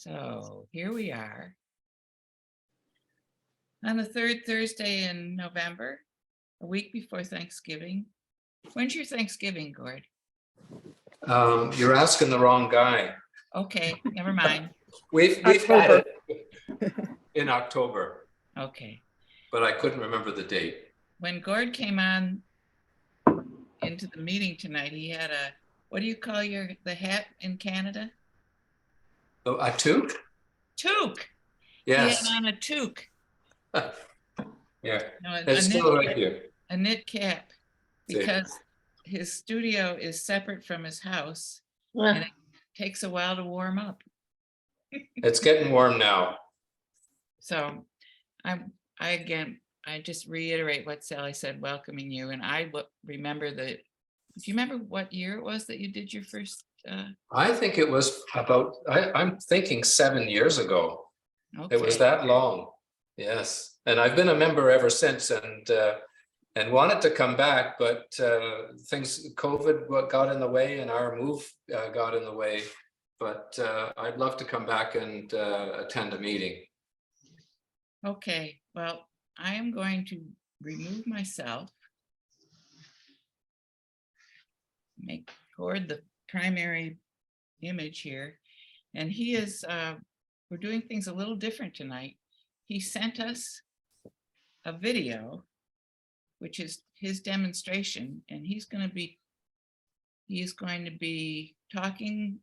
So here we are on the third Thursday in November, a week before Thanksgiving. When's your Thanksgiving, Gord? You're asking the wrong guy. Okay, never mind. We've had it in October, Okay. but I couldn't remember the date. When Gord came on into the meeting tonight, he had a, what do you call the hat in Canada? Oh, a toque? Toque. Yes. He had on a toque. Yeah, No, it's still right here. A knit cap, because his studio is separate from his house, and it takes a while to warm up. It's getting warm now. So I just reiterate what Sally said, welcoming you. And I remember do you remember what year it was that you did your first? I think it was about, I'm thinking 7 years ago. Okay. It was that long. Yes. And I've been a member ever since, and wanted to come back, but COVID got in the way and our move got in the way. But I'd love to come back and attend a meeting. Okay, well, I am going to remove myself, make Gord the primary image here, and he is, we're doing things a little different tonight. He sent us a video, which is his demonstration, and he is going to be talking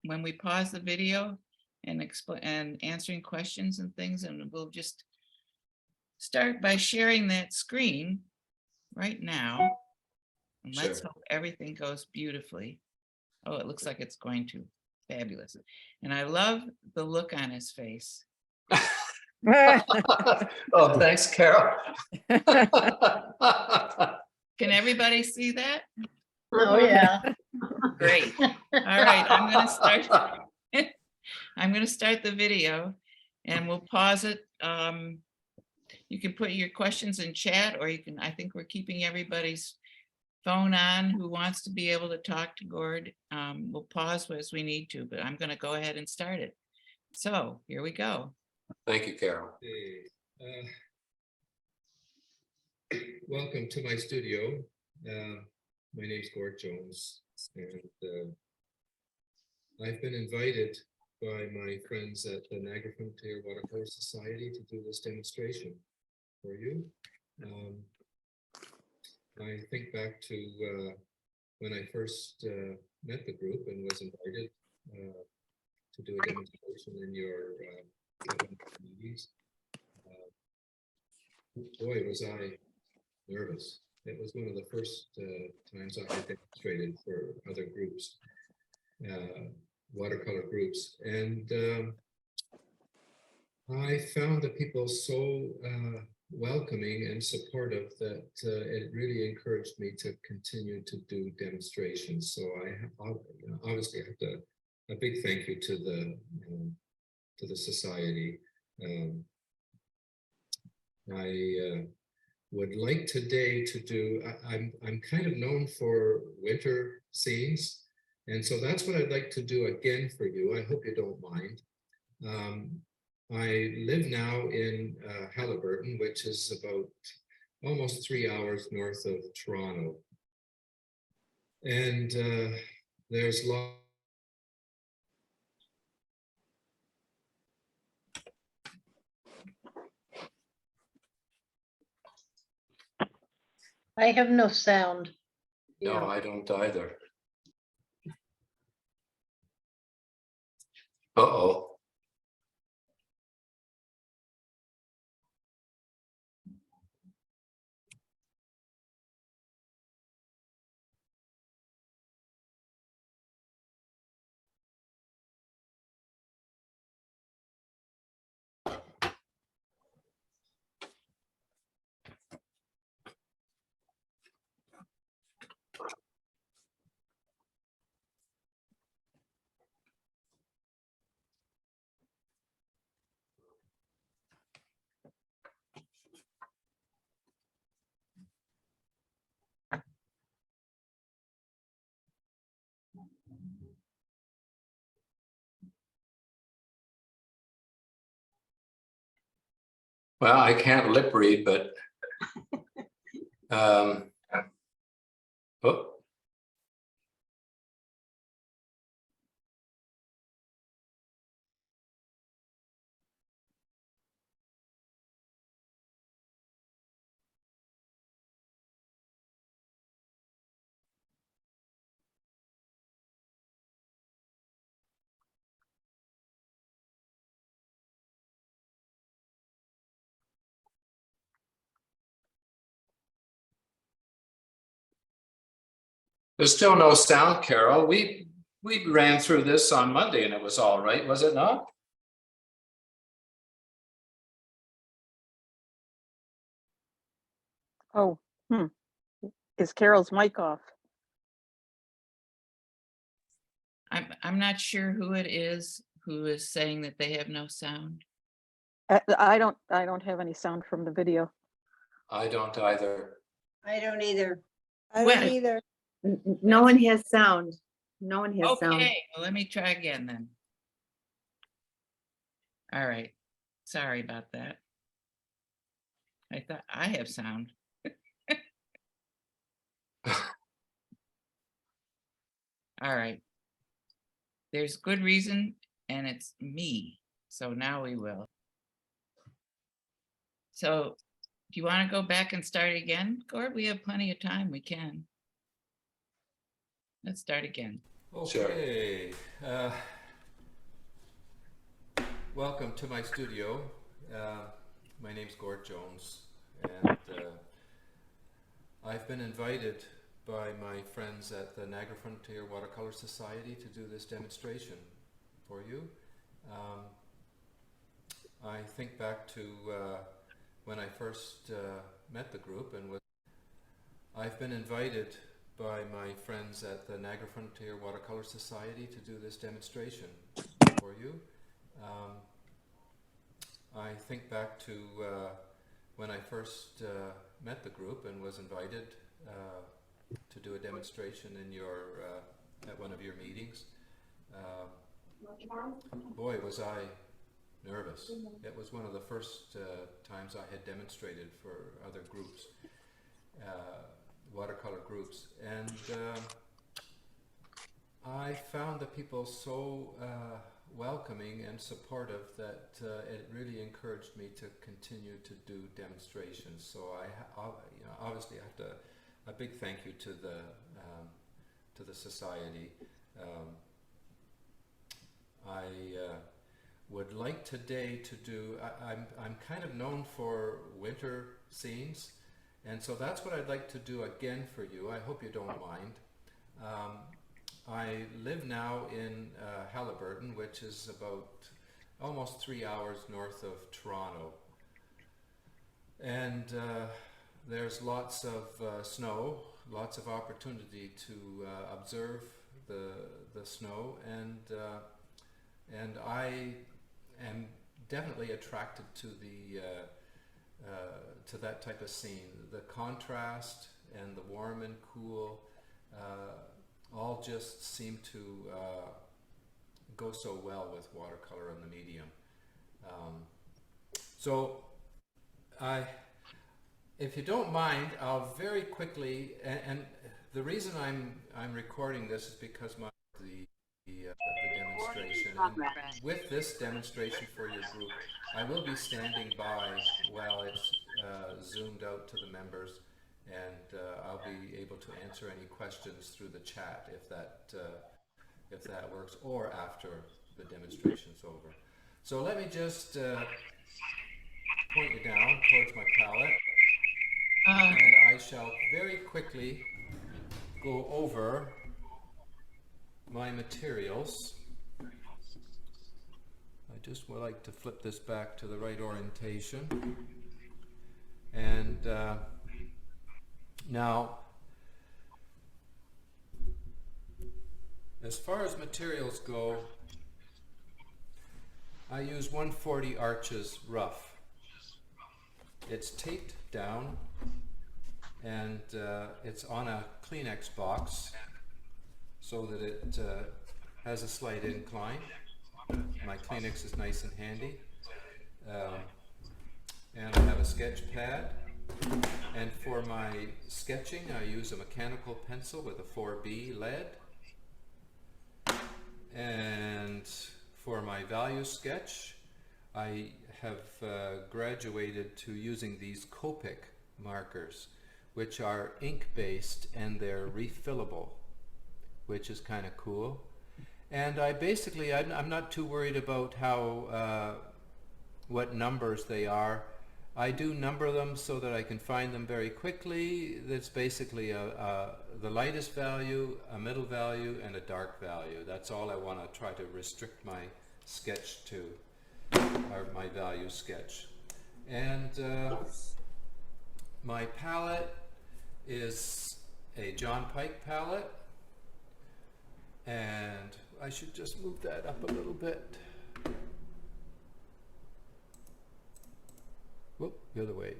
when we pause the video and answering questions and things, and we'll just start by sharing that screen right now. And let's hope everything goes beautifully. Oh, it looks like it's going to. Fabulous. And I love the look on his face. Oh, thanks, Carol. Can everybody see that? Oh, yeah. Great. All right, I'm going to start. I'm going to start the video and we'll pause it. You can put your questions in chat, or you can, I think we're keeping everybody's phone on who wants to be able to talk to Gord. We'll pause as we need to, but I'm going to go ahead and start it. So here we go. Thank you, Carol. Welcome to my studio. My name's Gord Jones, and I've been invited by my friends at the Niagara Frontier Watercolor Society to do this demonstration for you. I think back to when I first met the group and was invited to do a demonstration in your communities. Boy, was I nervous. It was one of the first times I had demonstrated for other groups, watercolor groups, and I found the people so welcoming and supportive that it really encouraged me to continue to do demonstrations. So I obviously have to a big thank you to the society. I would like today to do. I'm kind of known for winter scenes, and so that's what I'd like to do again for you. I hope you don't mind. I live now in Haliburton, which is about almost 3 hours north of Toronto. And there's lots. I have no sound. No, I don't either. Uh-oh. Well, I can't lip read, but oh, there's still no sound, Carol. We ran through this on Monday and it was all right, was it not? Oh, is Carol's mic off? I'm not sure who it is who is saying that they have no sound. I don't have any sound from the video. I don't either. I don't either. I Well- don't either. No one has sound. No one has sound. Okay, well, let me try again then. All right, sorry about that. I thought I have sound. All right. There's good reason, and it's me. So now we will. So do you want to go back and start again, Gord? We have plenty of time. We can. Let's start again. Sure. Okay. Welcome to my studio. My name's Gord Jones, and I've been invited by my friends at the Niagara Frontier Watercolor Society to do this demonstration for you. I think back to when I first met the group and I've been invited by my friends at the Niagara Frontier Watercolor Society to do this demonstration for you. I think back to when I first met the group and was invited to do a demonstration in your at one of your meetings. Boy, was I nervous. It was one of the first times I had demonstrated for other groups, watercolor groups, and I found the people so welcoming and supportive that it really encouraged me to continue to do demonstrations. So obviously I have to a big thank you to the society. I would like today to do. I'm kind of known for winter scenes, and so that's what I'd like to do again for you. I hope you don't mind. I live now in Halliburton, which is about almost 3 hours north of Toronto, and there's lots of snow, lots of opportunity to observe the snow, and I am definitely attracted to to that type of scene. The contrast and the warm and cool all just seem to go so well with watercolor and the medium. So if you don't mind, I'll very quickly, and the reason I'm recording this is because the demonstration, and with this demonstration for your group, I will be standing by while it's zoomed out to the members, and I'll be able to answer any questions through the chat if that works, or after the demonstration's over. So let me just point you down towards my palette. And I shall very quickly go over my materials. I just would like to flip this back to the right orientation. And now, as far as materials go, I use 140 Arches rough. It's taped down, and it's on a Kleenex box so that it has a slight incline. My Kleenex is nice and handy. and I have a sketch pad. And for my sketching, I use a mechanical pencil with a 4B lead. And for my value sketch, I have graduated to using these Copic markers, which are ink-based and they're refillable, which is kind of cool. And I'm not too worried about how what numbers they are. I do number them so that I can find them very quickly. That's basically the lightest value, a middle value, and a dark value. That's all I want to try to restrict my sketch to, or my value sketch. And my palette is a John Pike palette. And I should just move that up a little bit. Whoop, the other way.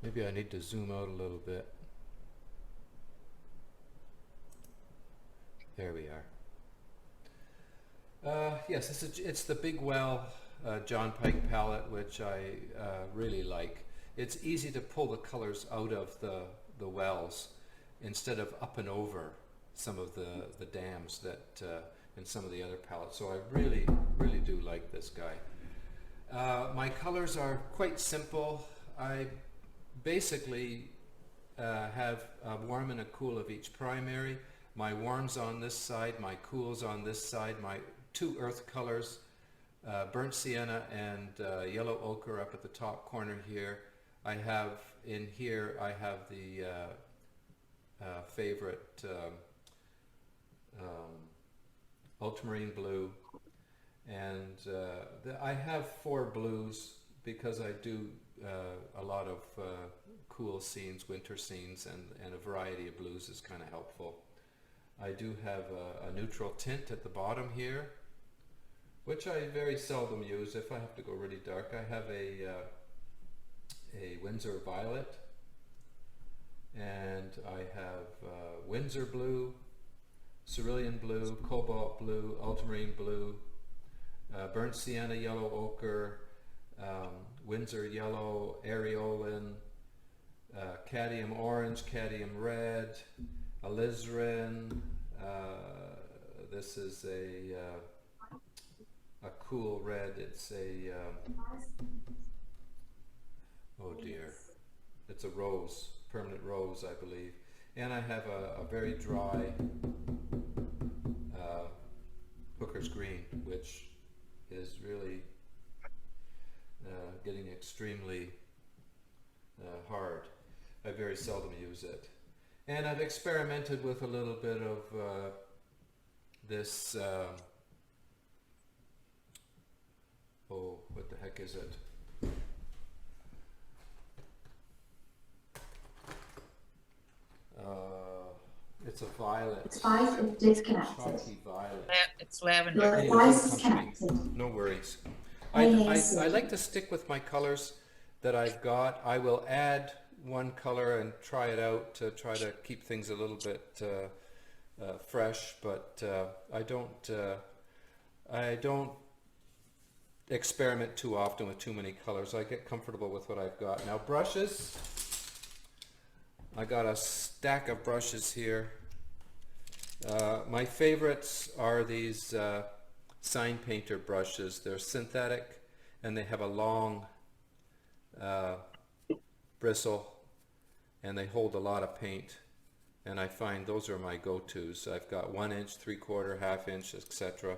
Maybe I need to zoom out a little bit. There we are. Yes, it's the Big Well John Pike palette, which I really like. It's easy to pull the colors out of the wells instead of up and over some of the dams that in some of the other palettes. So I really do like this guy. My colors are quite simple. I basically have a warm and a cool of each primary. My warms on this side, my cools on this side, my two earth colors, burnt sienna and yellow ochre up at the top corner here. I have in here, I have the favorite ultramarine blue, and I have 4 blues because I do a lot of cool scenes, winter scenes, and a variety of blues is kind of helpful. I do have a neutral tint at the bottom here, which I very seldom use. If I have to go really dark, I have a Windsor violet, and I have Windsor blue, cerulean blue, cobalt blue, ultramarine blue, burnt sienna yellow ochre, Windsor yellow, areolin, cadmium orange, cadmium red, alizarin. This is a cool red. It's a oh dear, it's a rose, permanent rose, I believe. And I have a very dry Hooker's green, which is really getting extremely hard. I very seldom use it. And I've experimented with a little bit of this, oh, what the heck is it? It's a violet. Its device is disconnected. Chalky violet. It's lavender. Your device is connected. No worries. Hey, I like to stick with my colors that I've got. I will add one color and try it out to try to keep things a little bit fresh, but I don't experiment too often with too many colors. I get comfortable with what I've got. Now brushes, I got a stack of brushes here. My favorites are these sign painter brushes. They're synthetic and they have a long bristle and they hold a lot of paint, and I find those are my go-tos. I've got 1 inch, 3/4, ½ inch, etc.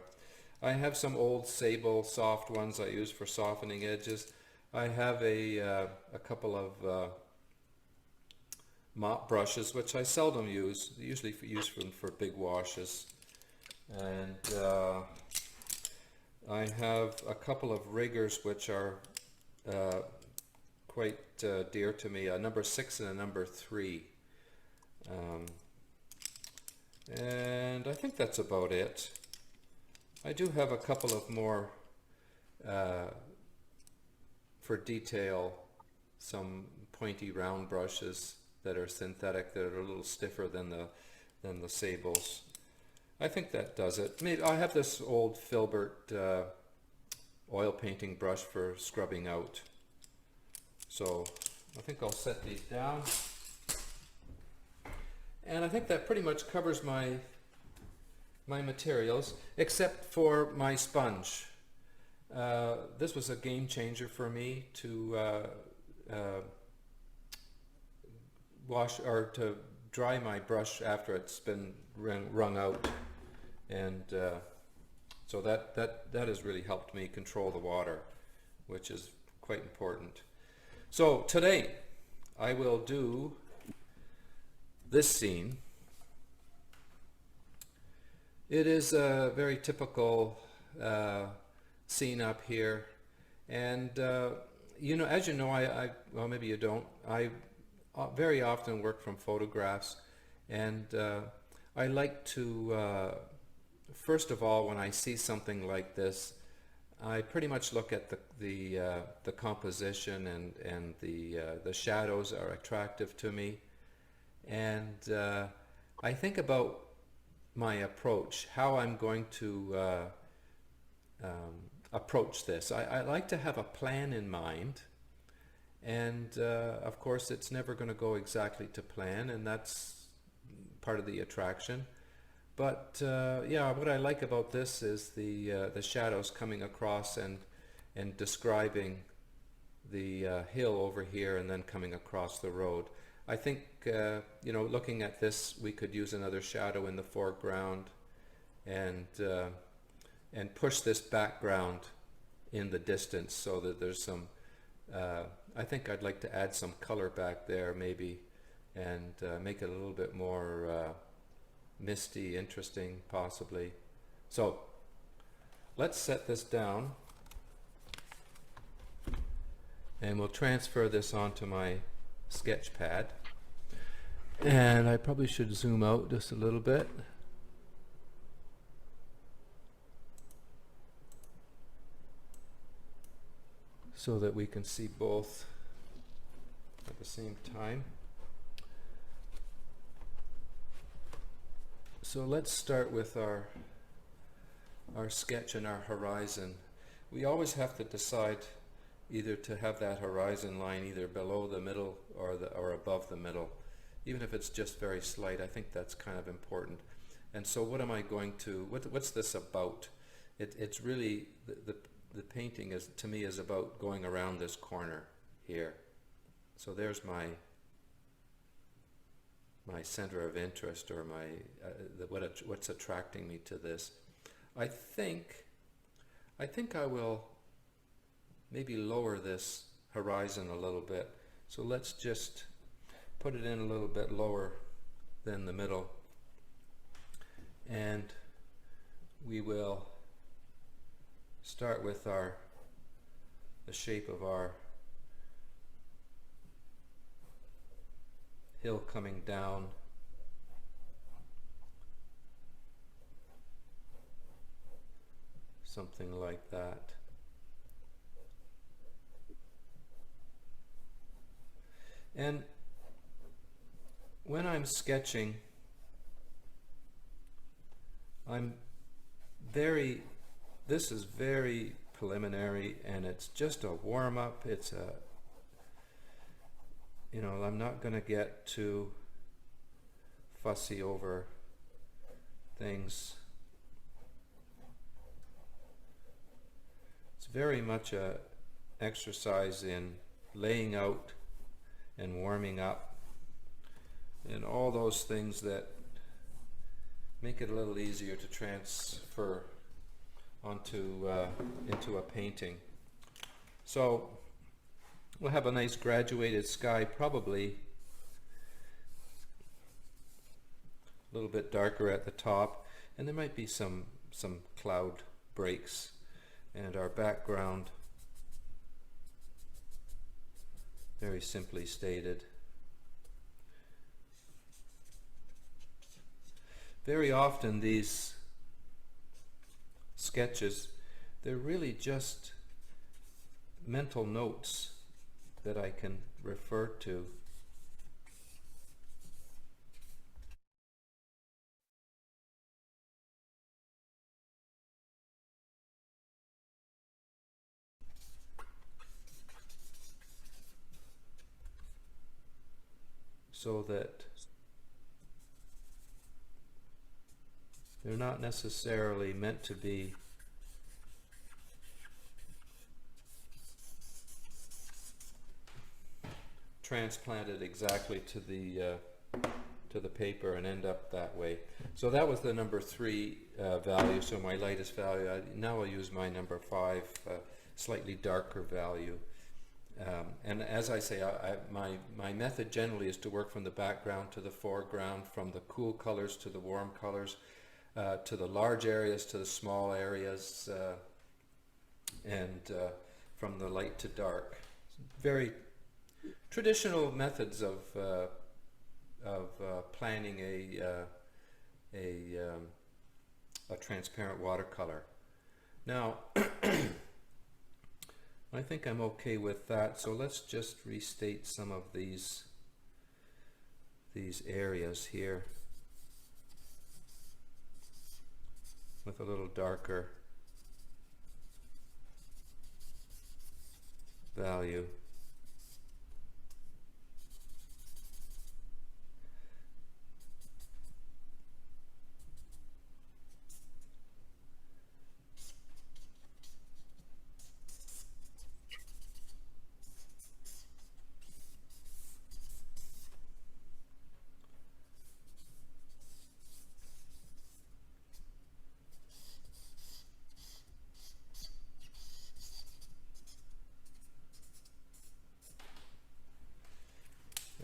I have some old sable soft ones I use for softening edges. I have a couple of mop brushes, which I seldom use, usually use them for big washes. And I have a couple of riggers which are quite dear to me, a number 6 and a number 3. And I think that's about it. I do have a couple of more for detail, some pointy round brushes that are synthetic, that are a little stiffer than the sables. I think that does it. Maybe I have this old filbert oil painting brush for scrubbing out. So I think I'll set these down. And I think that pretty much covers my materials, except for my sponge. This was a game changer for me to wash or to dry my brush after it's been wrung out, and so that has really helped me control the water, which is quite important. So today I will do this scene. It is a very typical scene up here, and you know, as you know, well, maybe you don't, I very often work from photographs, and I like to first of all, when I see something like this, I pretty much look at the composition, and the shadows are attractive to me, and I think about my approach, how I'm going to approach this. I like to have a plan in mind, and of course it's never going to go exactly to plan, and that's part of the attraction. But yeah, what I like about this is the shadows coming across and describing the hill over here, and then coming across the road. I think you know, looking at this, we could use another shadow in the foreground, and push this background in the distance so that there's some I think I'd like to add some color back there maybe, and make it a little bit more misty, interesting possibly. So let's set this down, and we'll transfer this onto my sketch pad, and I probably should zoom out just a little bit. So that we can see both at the same time. So let's start with our sketch and our horizon. We always have to decide either to have that horizon line either below the middle or above the middle, even if it's just very slight. I think that's kind of important. And so what am I going to, what's this about? It's really, the painting is, to me, is about going around this corner here. So there's my center of interest, or what's attracting me to this. I think I will maybe lower this horizon a little bit. So let's just put it in a little bit lower than the middle, and we will start with the shape of our hill coming down. Something like that. And when I'm sketching, this is very preliminary, and it's just a warm-up. It's a, you know, I'm not going to get too fussy over things. It's very much a exercise in laying out and warming up, and all those things that make it a little easier to transfer onto into a painting. So we'll have a nice graduated sky, probably a little bit darker at the top, and there might be some cloud breaks, and our background, very simply stated. Very often these sketches, they're really just mental notes that I can refer to. so that they're not necessarily meant to be transplanted exactly to the paper and end up that way. So that was the number 3 value, so my lightest value. Now I'll use my number 5, slightly darker value. And as I say, my method generally is to work from the background to the foreground, from the cool colors to the warm colors, to the large areas to the small areas, and from the light to dark. Very traditional methods of planning a transparent watercolor. Now, I think I'm okay with that, so let's just restate some of these areas here with a little darker value.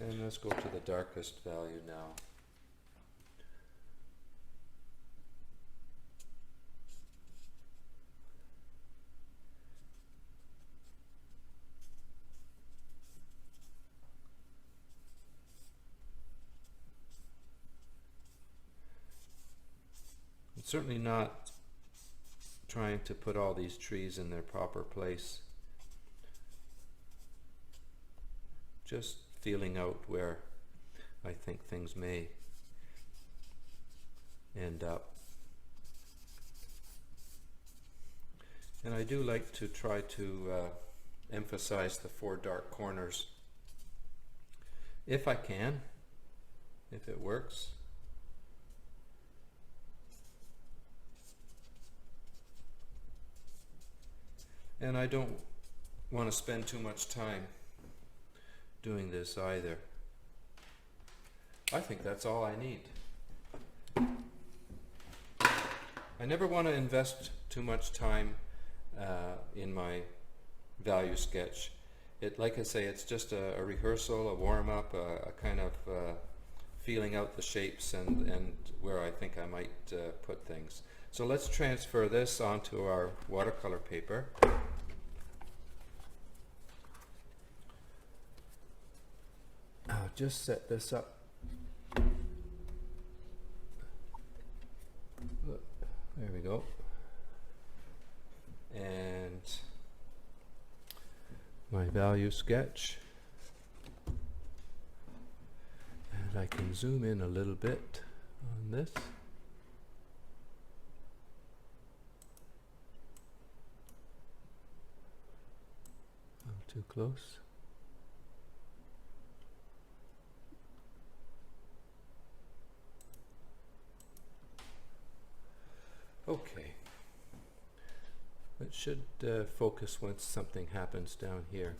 And let's go to the darkest value now. I'm certainly not trying to put all these trees in their proper place. Just feeling out where I think things may end up. And I do like to try to emphasize the 4 dark corners if I can, if it works. And I don't want to spend too much time doing this either. I think that's all I need. I never want to invest too much time in my value sketch. Like I say, it's just a rehearsal, a warm-up, a kind of feeling out the shapes and where I think I might put things. So let's transfer this onto our watercolor paper. I'll just set this up. There we go. And my value sketch. And I can zoom in a little bit on this. Not too close. Okay, it should focus once something happens down here.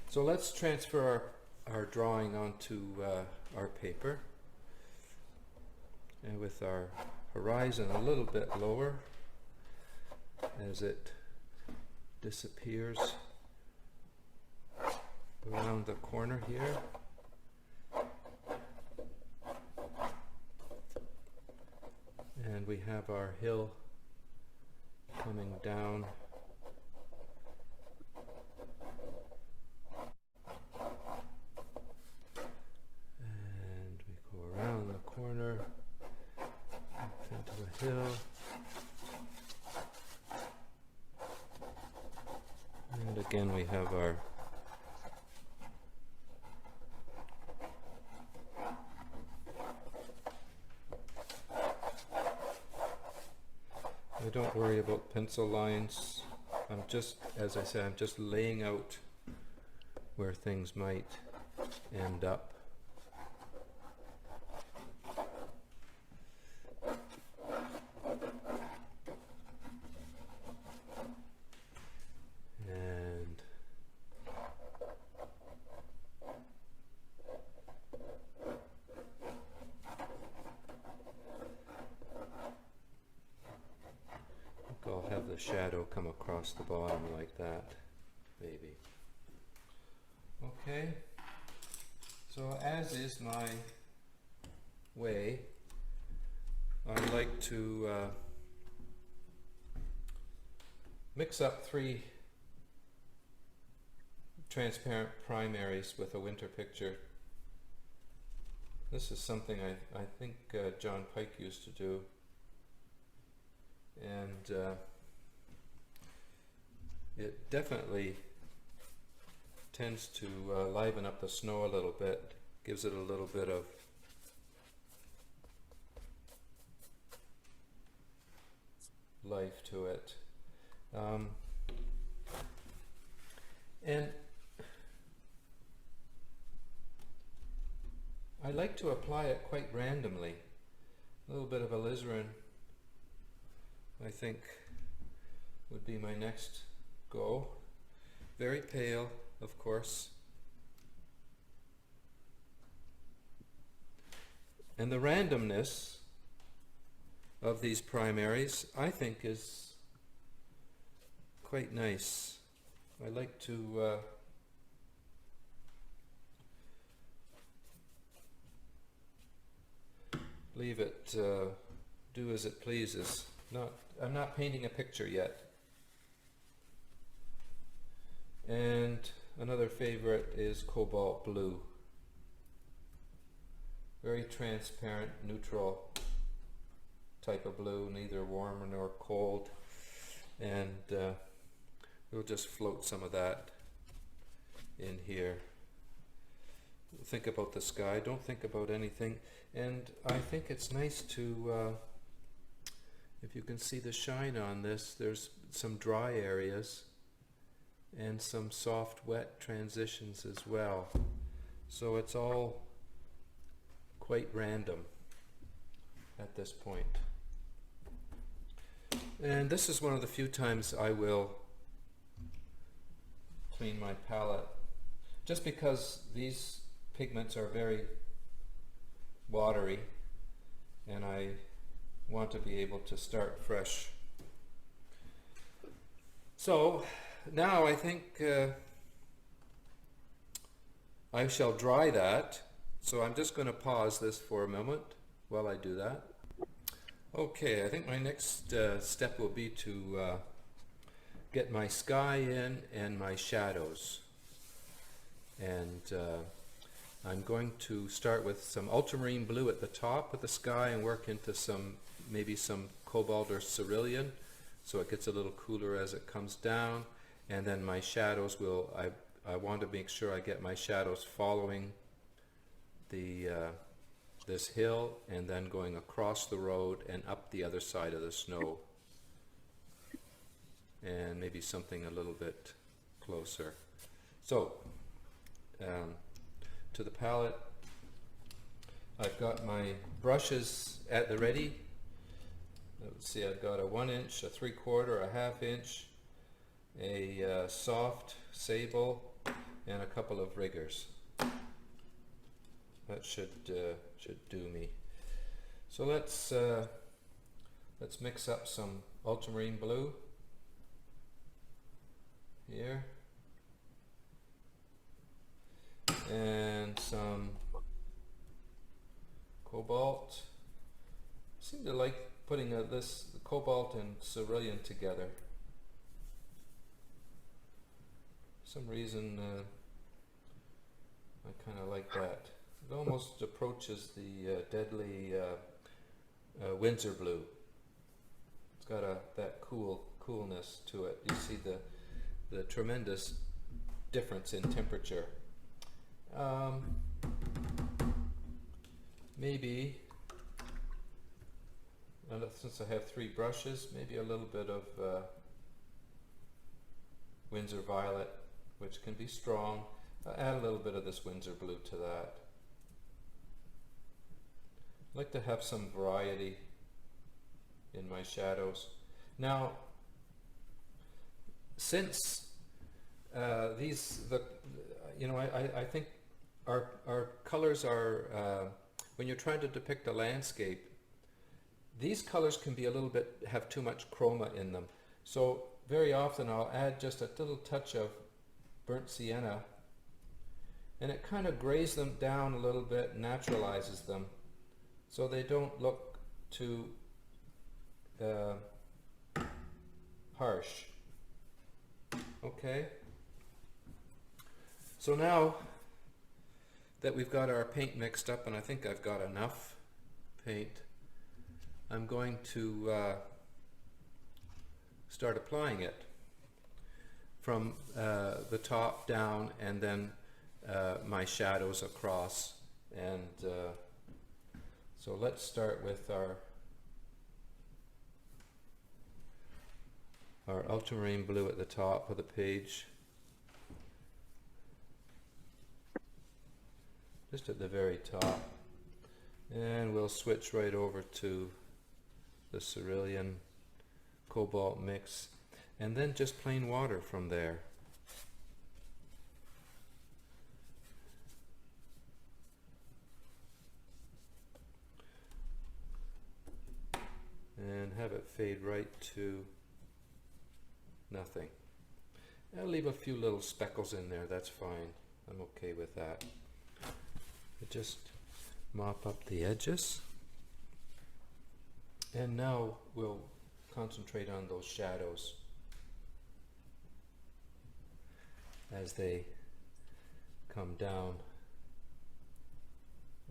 So let's transfer our drawing onto our paper, and with our horizon a little bit lower as it disappears around the corner here. And we have our hill coming down. And we go around the corner up into the hill. And again we have our don't worry about pencil lines. I'm just, as I said, I'm just laying out where things might end up. a shadow come across the bottom like that, maybe. Okay, so as is my way, I like to mix up 3 transparent primaries with a winter picture. This is something I think John Pike used to do, and it definitely tends to liven up the snow a little bit, gives it a little bit of life to it. And I like to apply it quite randomly. A little bit of alizarin, I think, would be my next go. Very pale, of course. And the randomness of these primaries, I think, is quite nice. I like to leave it do as it pleases. I'm not painting a picture yet. And another favorite is cobalt blue. Very transparent, neutral type of blue, neither warm nor cold. And we'll just float some of that in here. Think about the sky, don't think about anything. And I think it's nice to, if you can see the shine on this, there's some dry areas and some soft wet transitions as well. So it's all quite random at this point. And this is one of the few times I will clean my palette, just because these pigments are very watery and I want to be able to start fresh. So now I think I shall dry that. So I'm just going to pause this for a moment while I do that. Okay, I think my next step will be to get my sky in and my shadows. And I'm going to start with some ultramarine blue at the top of the sky and work into maybe some cobalt or cerulean, so it gets a little cooler as it comes down. And then my shadows I want to make sure I get my shadows following this hill and then going across the road and up the other side of the snow, and maybe something a little bit closer. So to the palette, I've got my brushes at the ready. Let's see, I've got a 1 inch, a 3/4, a 1/2 inch, a soft sable, and a couple of riggers. That should do me. So let's mix up some ultramarine blue here and some cobalt. I seem to like putting this cobalt and cerulean together. For some reason I kind of like that. It almost approaches the deadly Windsor blue. It's got that coolness to it. You see the tremendous difference in temperature. Maybe, since I have 3 brushes, maybe a little bit of Windsor violet, which can be strong. Add a little bit of this Windsor blue to that. I like to have some variety in my shadows. Now, since I think our colors are, when you're trying to depict a landscape, these colors can be a little bit, have too much chroma in them. So very often I'll add just a little touch of burnt sienna, and it kind of grays them down a little bit, naturalizes them, so they don't look too harsh. Okay, so now that we've got our paint mixed up, and I think I've got enough paint, I'm going to start applying it from the top down, and then my shadows across. And so let's start with our ultramarine blue at the top of the page, just at the very top, and we'll switch right over to the cerulean cobalt mix, and then just plain water from there. And have it fade right to nothing. I'll leave a few little speckles in there, that's fine. I'm okay with that. Just mop up the edges. And now we'll concentrate on those shadows as they come down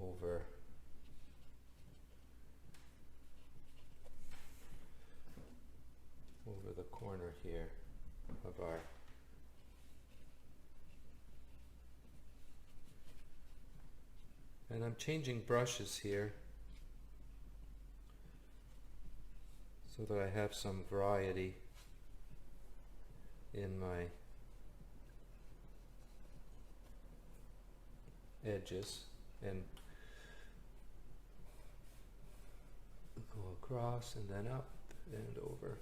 over the corner here of our and I'm changing brushes here so that I have some variety in my edges, and go across and then up and over.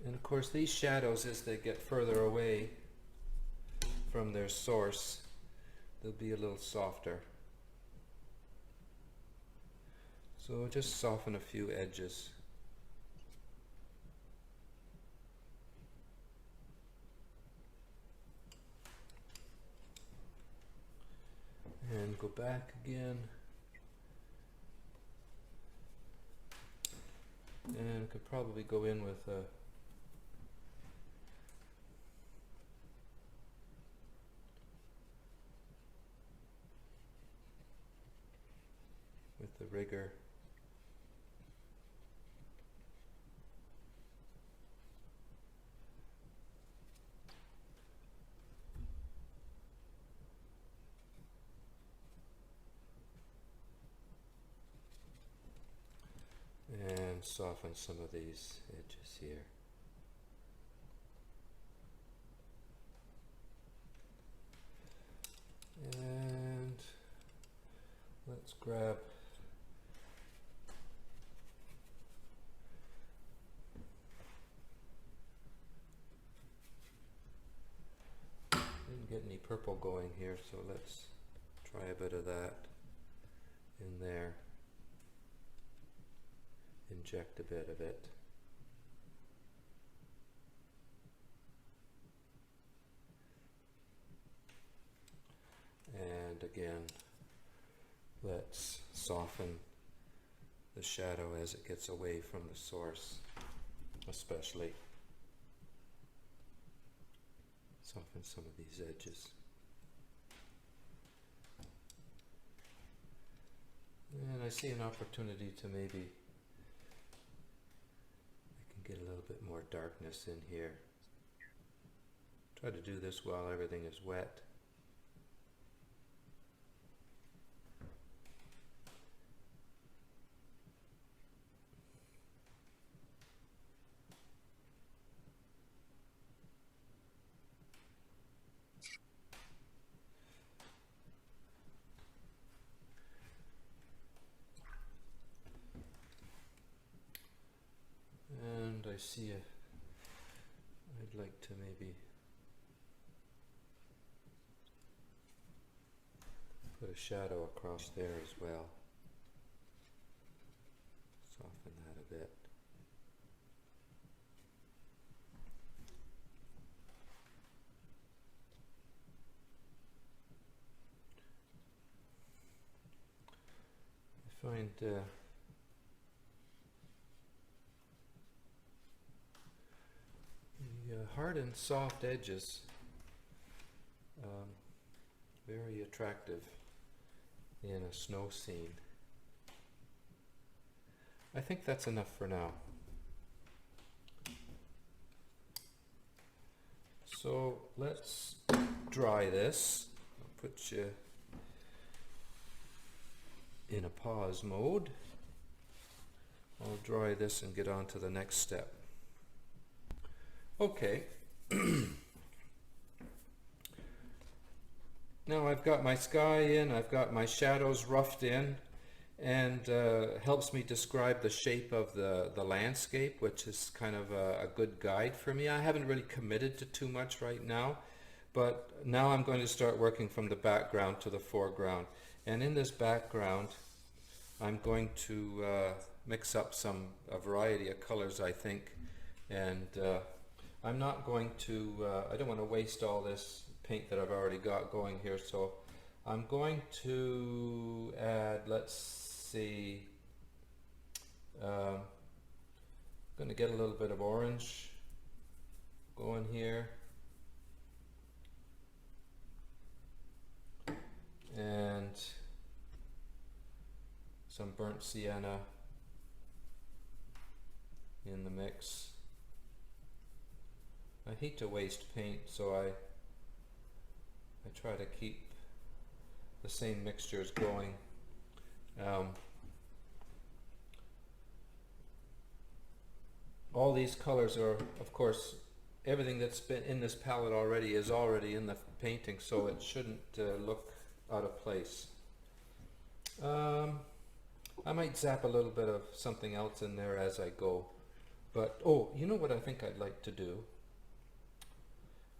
And of course these shadows, as they get further away from their source, they'll be a little softer. So just soften a few edges. And go back again. And could probably go in with the rigger. And soften some of these edges here. And let's grab didn't get any purple going here, so let's try a bit of that in there. Inject a bit of it. And again, let's soften the shadow as it gets away from the source, especially. Soften some of these edges. And I see an opportunity to maybe get a little bit more darkness in here. Try to do this while everything is wet. I see I'd like to maybe put a shadow across there as well. Soften that a bit. I find the hard and soft edges very attractive in a snow scene. I think that's enough for now. So let's dry this. I'll put you in a pause mode. I'll dry this and get on to the next step. Okay. Now I've got my sky in, I've got my shadows roughed in, and helps me describe the shape of the landscape, which is kind of a good guide for me. I haven't really committed to too much right now, but now I'm going to start working from the background to the foreground. And in this background, I'm going to mix up a variety of colors, I think, and I'm not going to, I don't want to waste all this paint that I've already got going here, so I'm going to add, let's see, I'm going to get a little bit of orange going here, and some burnt sienna in the mix. I hate to waste paint, so I try to keep the same mixtures going. All these colors are, of course, everything that's been in this palette already is already in the painting, so it shouldn't look out of place. I might zap a little bit of something else in there as I go. But, oh, you know what I think I'd like to do?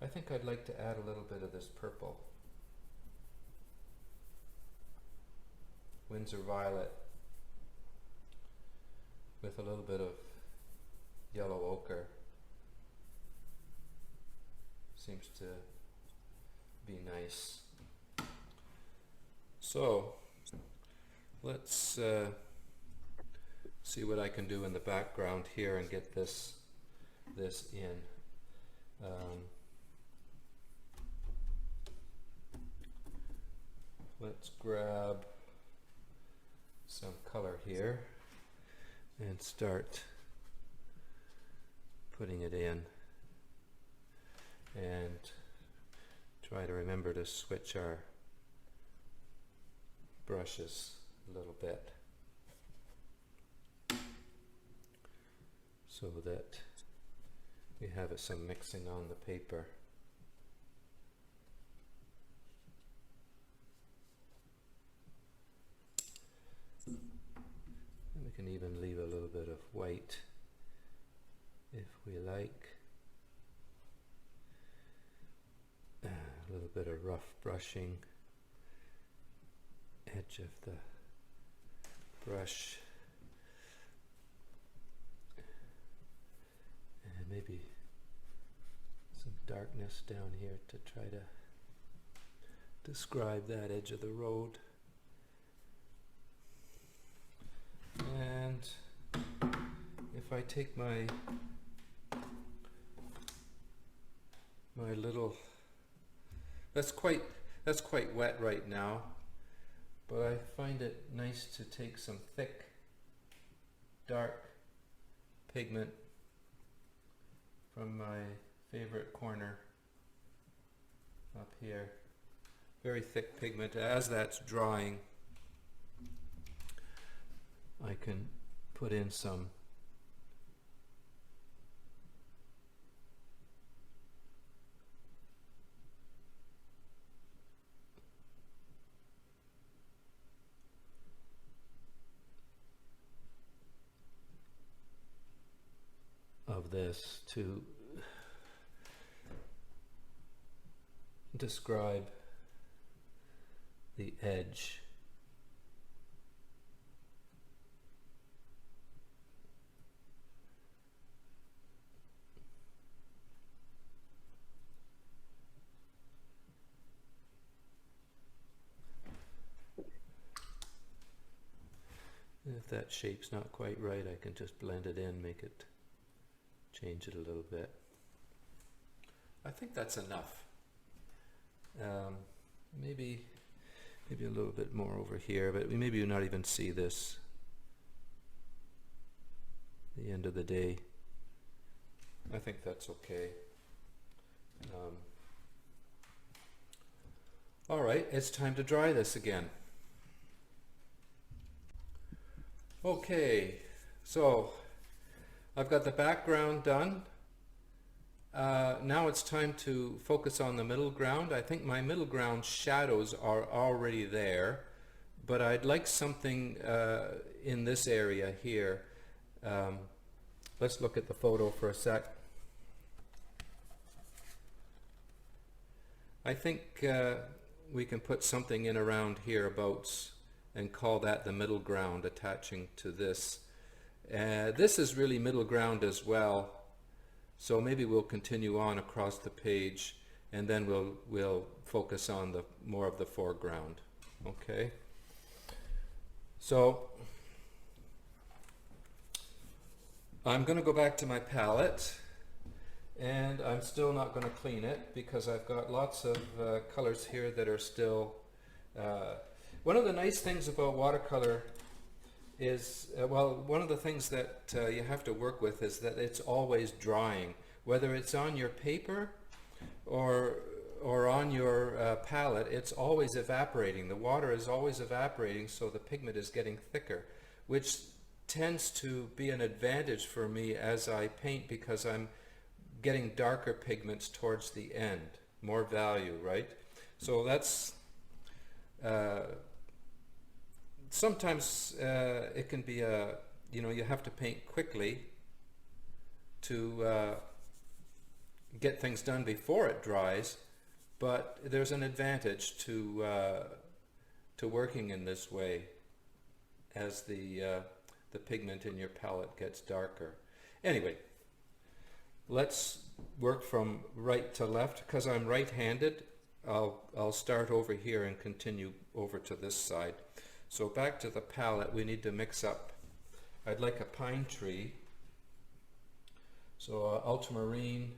I think I'd like to add a little bit of this purple. Windsor Violet with a little bit of yellow ochre. Seems to be nice. So let's see what I can do in the background here and get this in. Let's grab some color here and start putting it in, and try to remember to switch our brushes a little bit so that we have some mixing on the paper. We can even leave a little bit of white if we like. A little bit of rough brushing, edge of the brush, and maybe some darkness down here to try to describe that edge of the road. And if I take my little, that's quite wet right now, but I find it nice to take some thick dark pigment from my favorite corner up here, very thick pigment. As that's drying, I can put in some of this to describe the edge. If that shape's not quite right, I can just blend it in, change it a little bit. I think that's enough. Maybe a little bit more over here, but maybe you not even see this. The end of the day, I think that's okay. All right, it's time to dry this again. Okay, so I've got the background done. Now it's time to focus on the middle ground. I think my middle ground shadows are already there, but I'd like something in this area here. Let's look at the photo for a sec. I think we can put something in around hereabouts and call that the middle ground, attaching to this. This is really middle ground as well, so maybe we'll continue on across the page, and then we'll focus on the more of the foreground. Okay, so I'm going to go back to my palette, and I'm still not going to clean it because I've got lots of colors here that are still one of the nice things about watercolor is, well, one of the things that you have to work with is that it's always drying, whether it's on your paper or on your palette. It's always evaporating. The water is always evaporating, so the pigment is getting thicker, which tends to be an advantage for me as I paint, because I'm getting darker pigments towards the end, more value, right? So that's sometimes it can be you have to paint quickly to get things done before it dries, but there's an advantage to working in this way as the pigment in your palette gets darker. Anyway, let's work from right to left. Because I'm right-handed, I'll start over here and continue over to this side. So back to the palette, we need to mix up. I'd like a pine tree, so ultramarine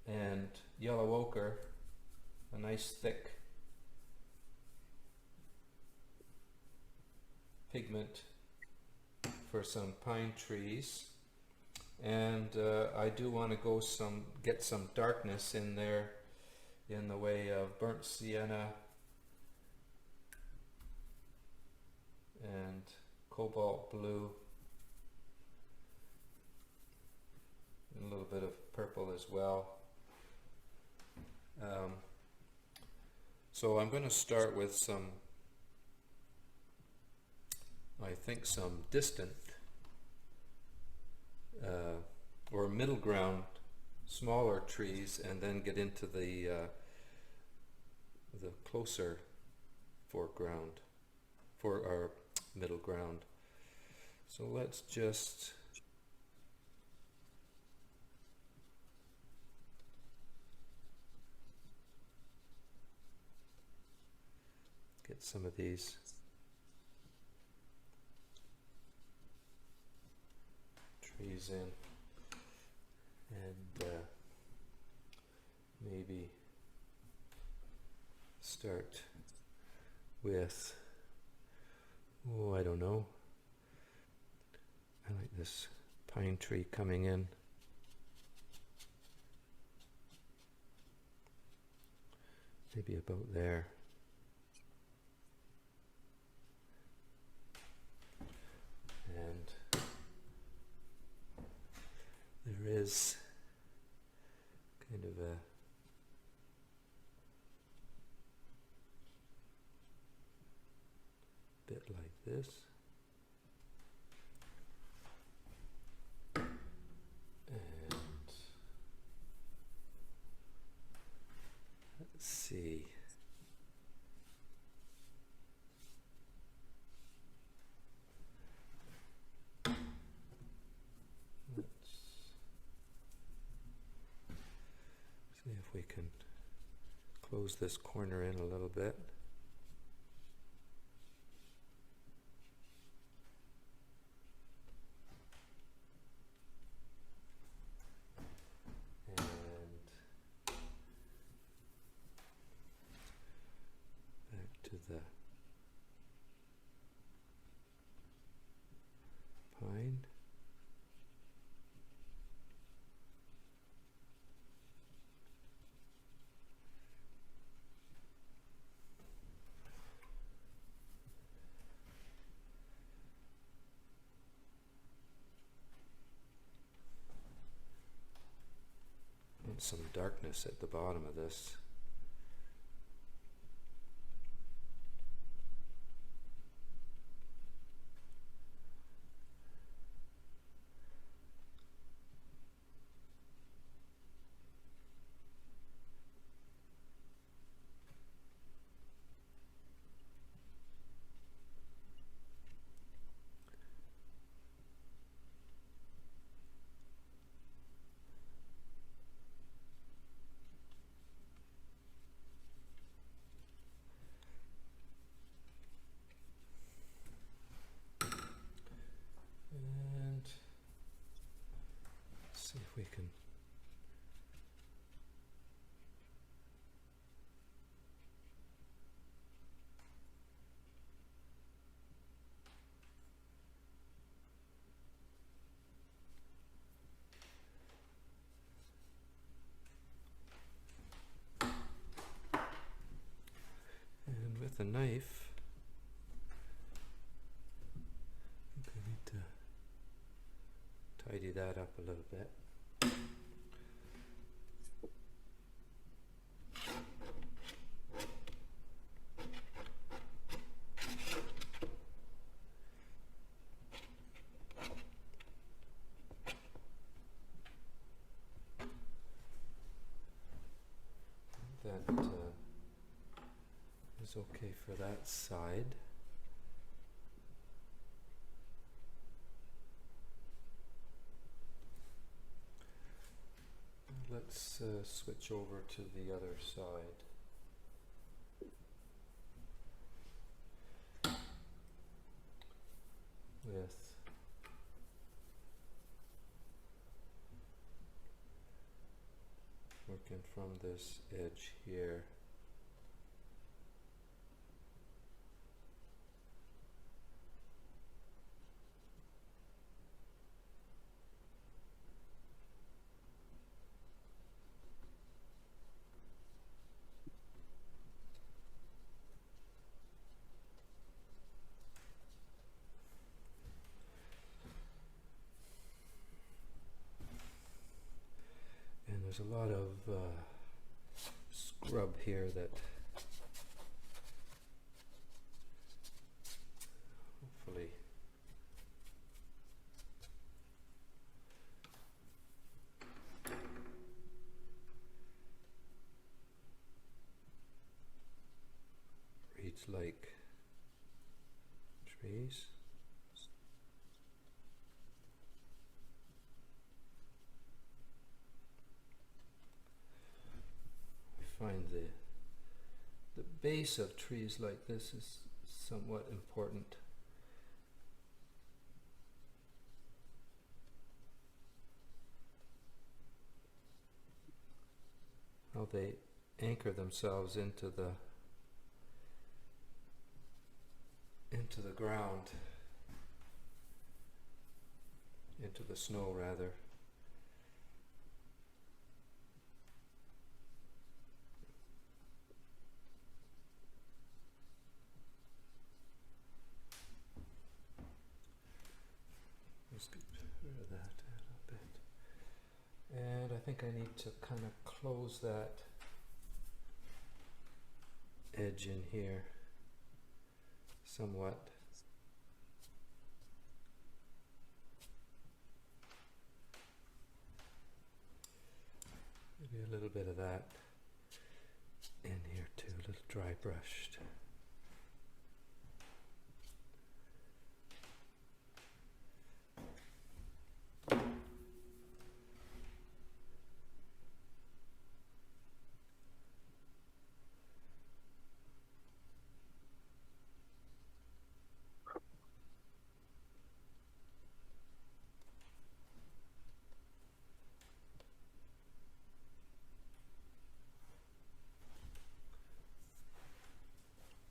and yellow ochre, a nice thick pigment for some pine trees. And I do want to get some darkness in there in the way of burnt sienna and cobalt blue, and a little bit of purple as well. So I'm going to start with some distant or middle ground, smaller trees, and then get into the closer foreground, for our middle ground. So let's just get some of these trees in, and maybe start with, I don't know, I like this pine tree coming in. Maybe about there. And there is kind of a bit like this. And let's see. See if we can close this corner in a little bit. some darkness at the bottom of this. And see if we can and with a knife I think I need to tidy that up a little bit. That is okay for that side. Let's switch over to the other side. With working from this edge here. And there's a lot of scrub here that hopefully reads like trees. Find the base of trees like this is somewhat important. How they anchor themselves into the ground, into the snow rather. Let's get rid of that a little bit. And I think I need to kind of close that edge in here somewhat. Maybe a little bit of that in here too, a little dry brushed.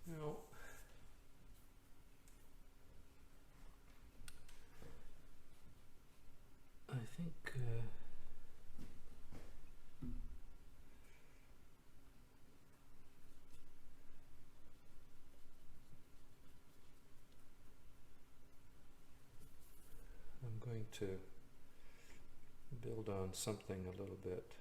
Now, I think I'm going to build on something a little bit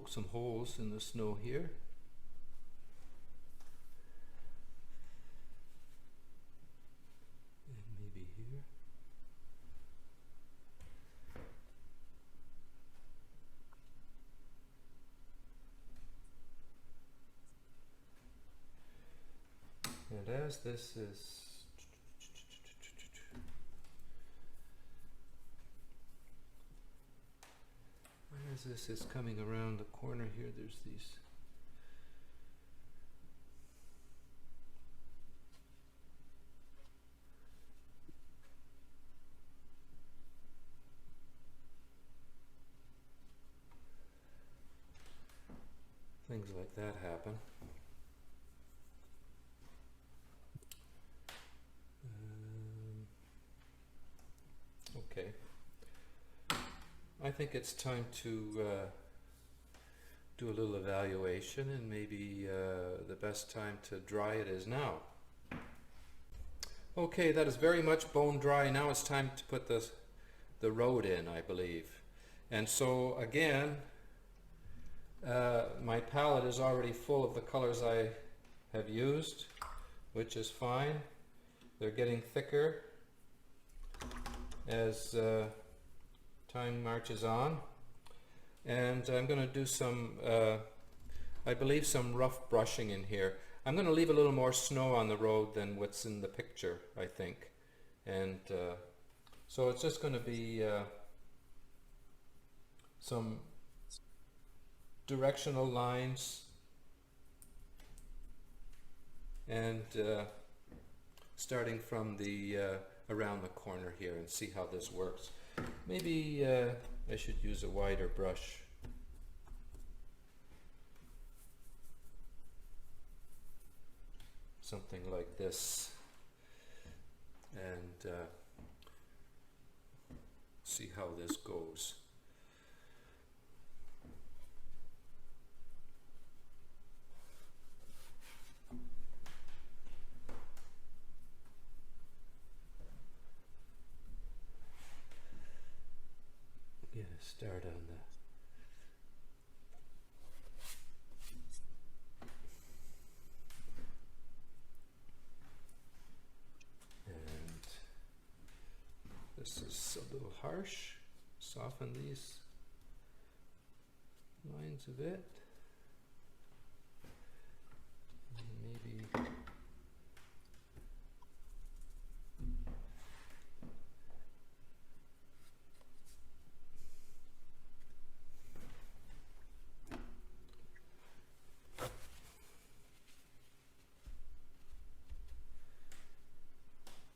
poke some holes in the snow here. And maybe here. And as this is coming around the corner here, there's these things like that happen. Okay. I think it's time to do a little evaluation, and maybe the best time to dry it is now. Okay, that is very much bone dry. Now it's time to put the road in, I believe. And so again, my palette is already full of the colors I have used, which is fine. They're getting thicker as time marches on, and I'm going to do some I believe some rough brushing in here. I'm going to leave a little more snow on the road than what's in the picture, I think, and so it's just going to be some directional lines and starting from the around the corner here, and see how this works. Maybe I should use a wider brush. Something like this, and see how this goes. Get a start on that. And this is a little harsh. Soften these lines a bit. And maybe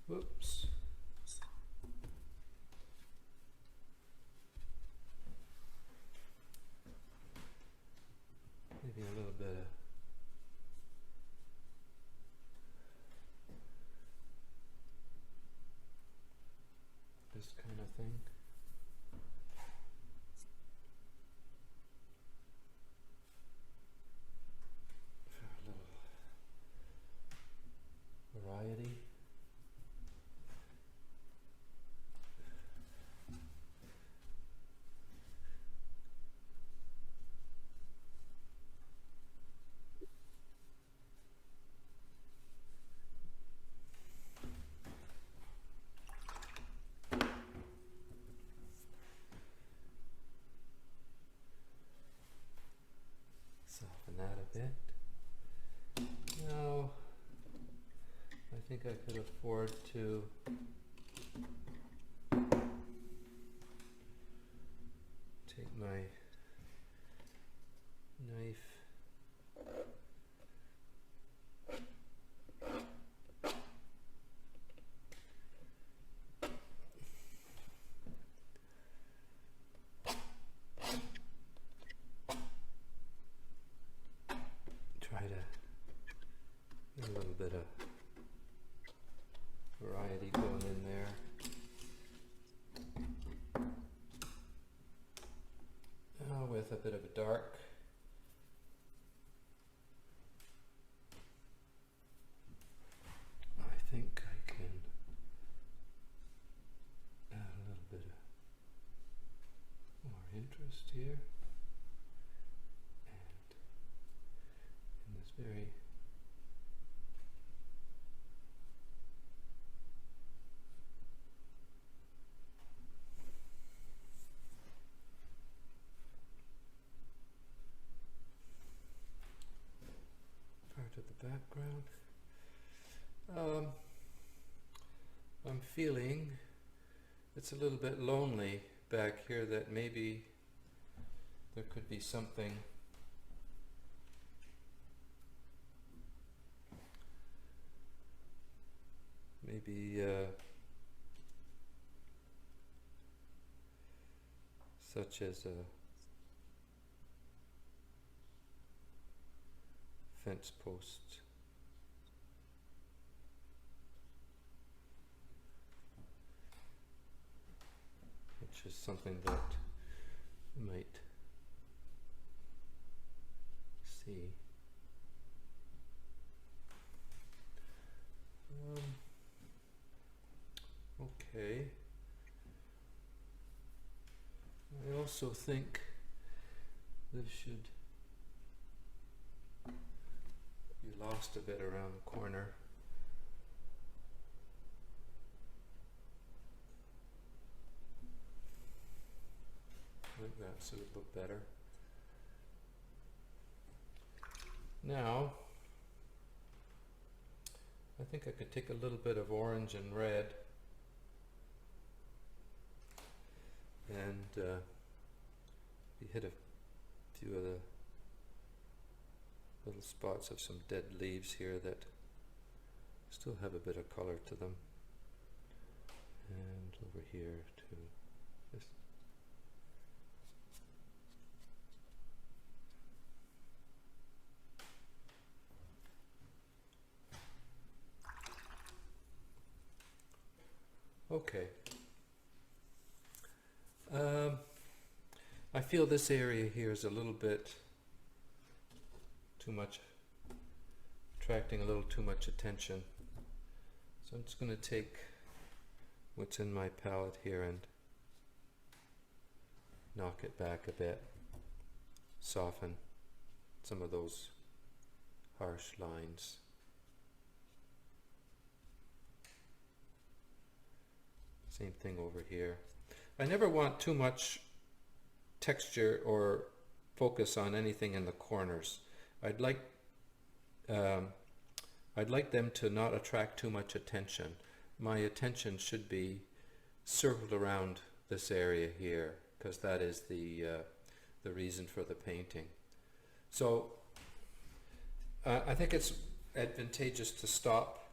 whoops. Maybe a little bit of this kind of thing. For a little variety. Soften that a bit. Now, I think I could afford to take my knife try to get a little bit of variety going in there. With a bit of a dark. I think I can add a little bit of more interest here. background. I'm feeling it's a little bit lonely back here, that maybe there could be something such as a fence post. Which is something that you might see. Okay. I also think this should be lost a bit around the corner. I think that should look better. Now, I think I could take a little bit of orange and red and hit a few of the little spots of some dead leaves here that still have a bit of color to them. And over here too. Just okay. I feel this area here is a little bit too much, attracting a little too much attention. So I'm just going to take what's in my palette here and knock it back a bit, soften some of those harsh lines. Same thing over here. I never want too much texture or focus on anything in the corners. I'd like them to not attract too much attention. My attention should be circled around this area here, because that is the reason for the painting. So I think it's advantageous to stop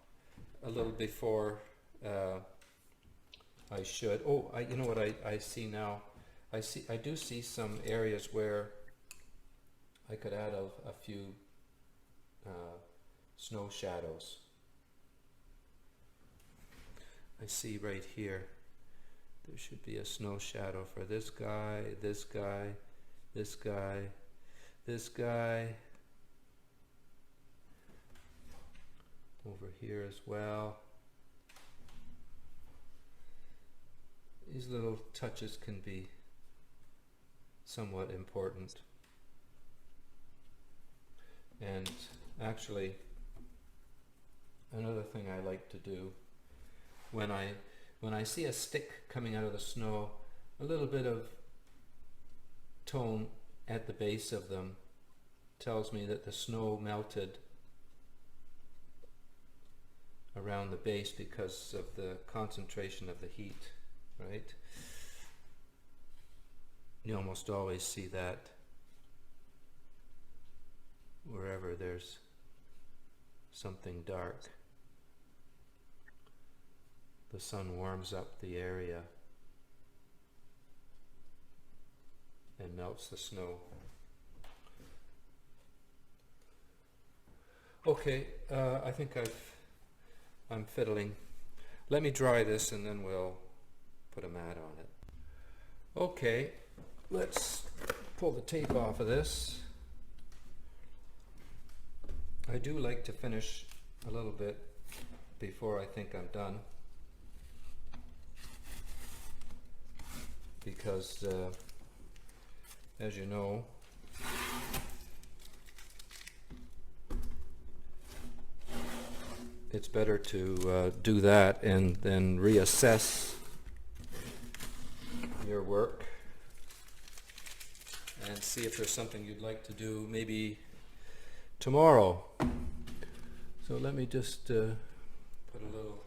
a little before I should. Oh, you know what I see now? I do see some areas where I could add a few snow shadows. I see right here there should be a snow shadow for this guy, this guy, this guy, this guy, over here as well. These little touches can be somewhat important. And actually, another thing I like to do when I see a stick coming out of the snow, a little bit of tone at the base of them tells me that the snow melted around the base because of the concentration of the heat, right? You almost always see that wherever there's something dark. The sun warms up the area and melts the snow. Okay, I think I'm fiddling. Let me dry this and then we'll put a mat on it. Okay, let's pull the tape off of this. I do like to finish a little bit before I think I'm done, because as you know, it's better to do that and then reassess your work and see if there's something you'd like to do maybe tomorrow So let me just put a little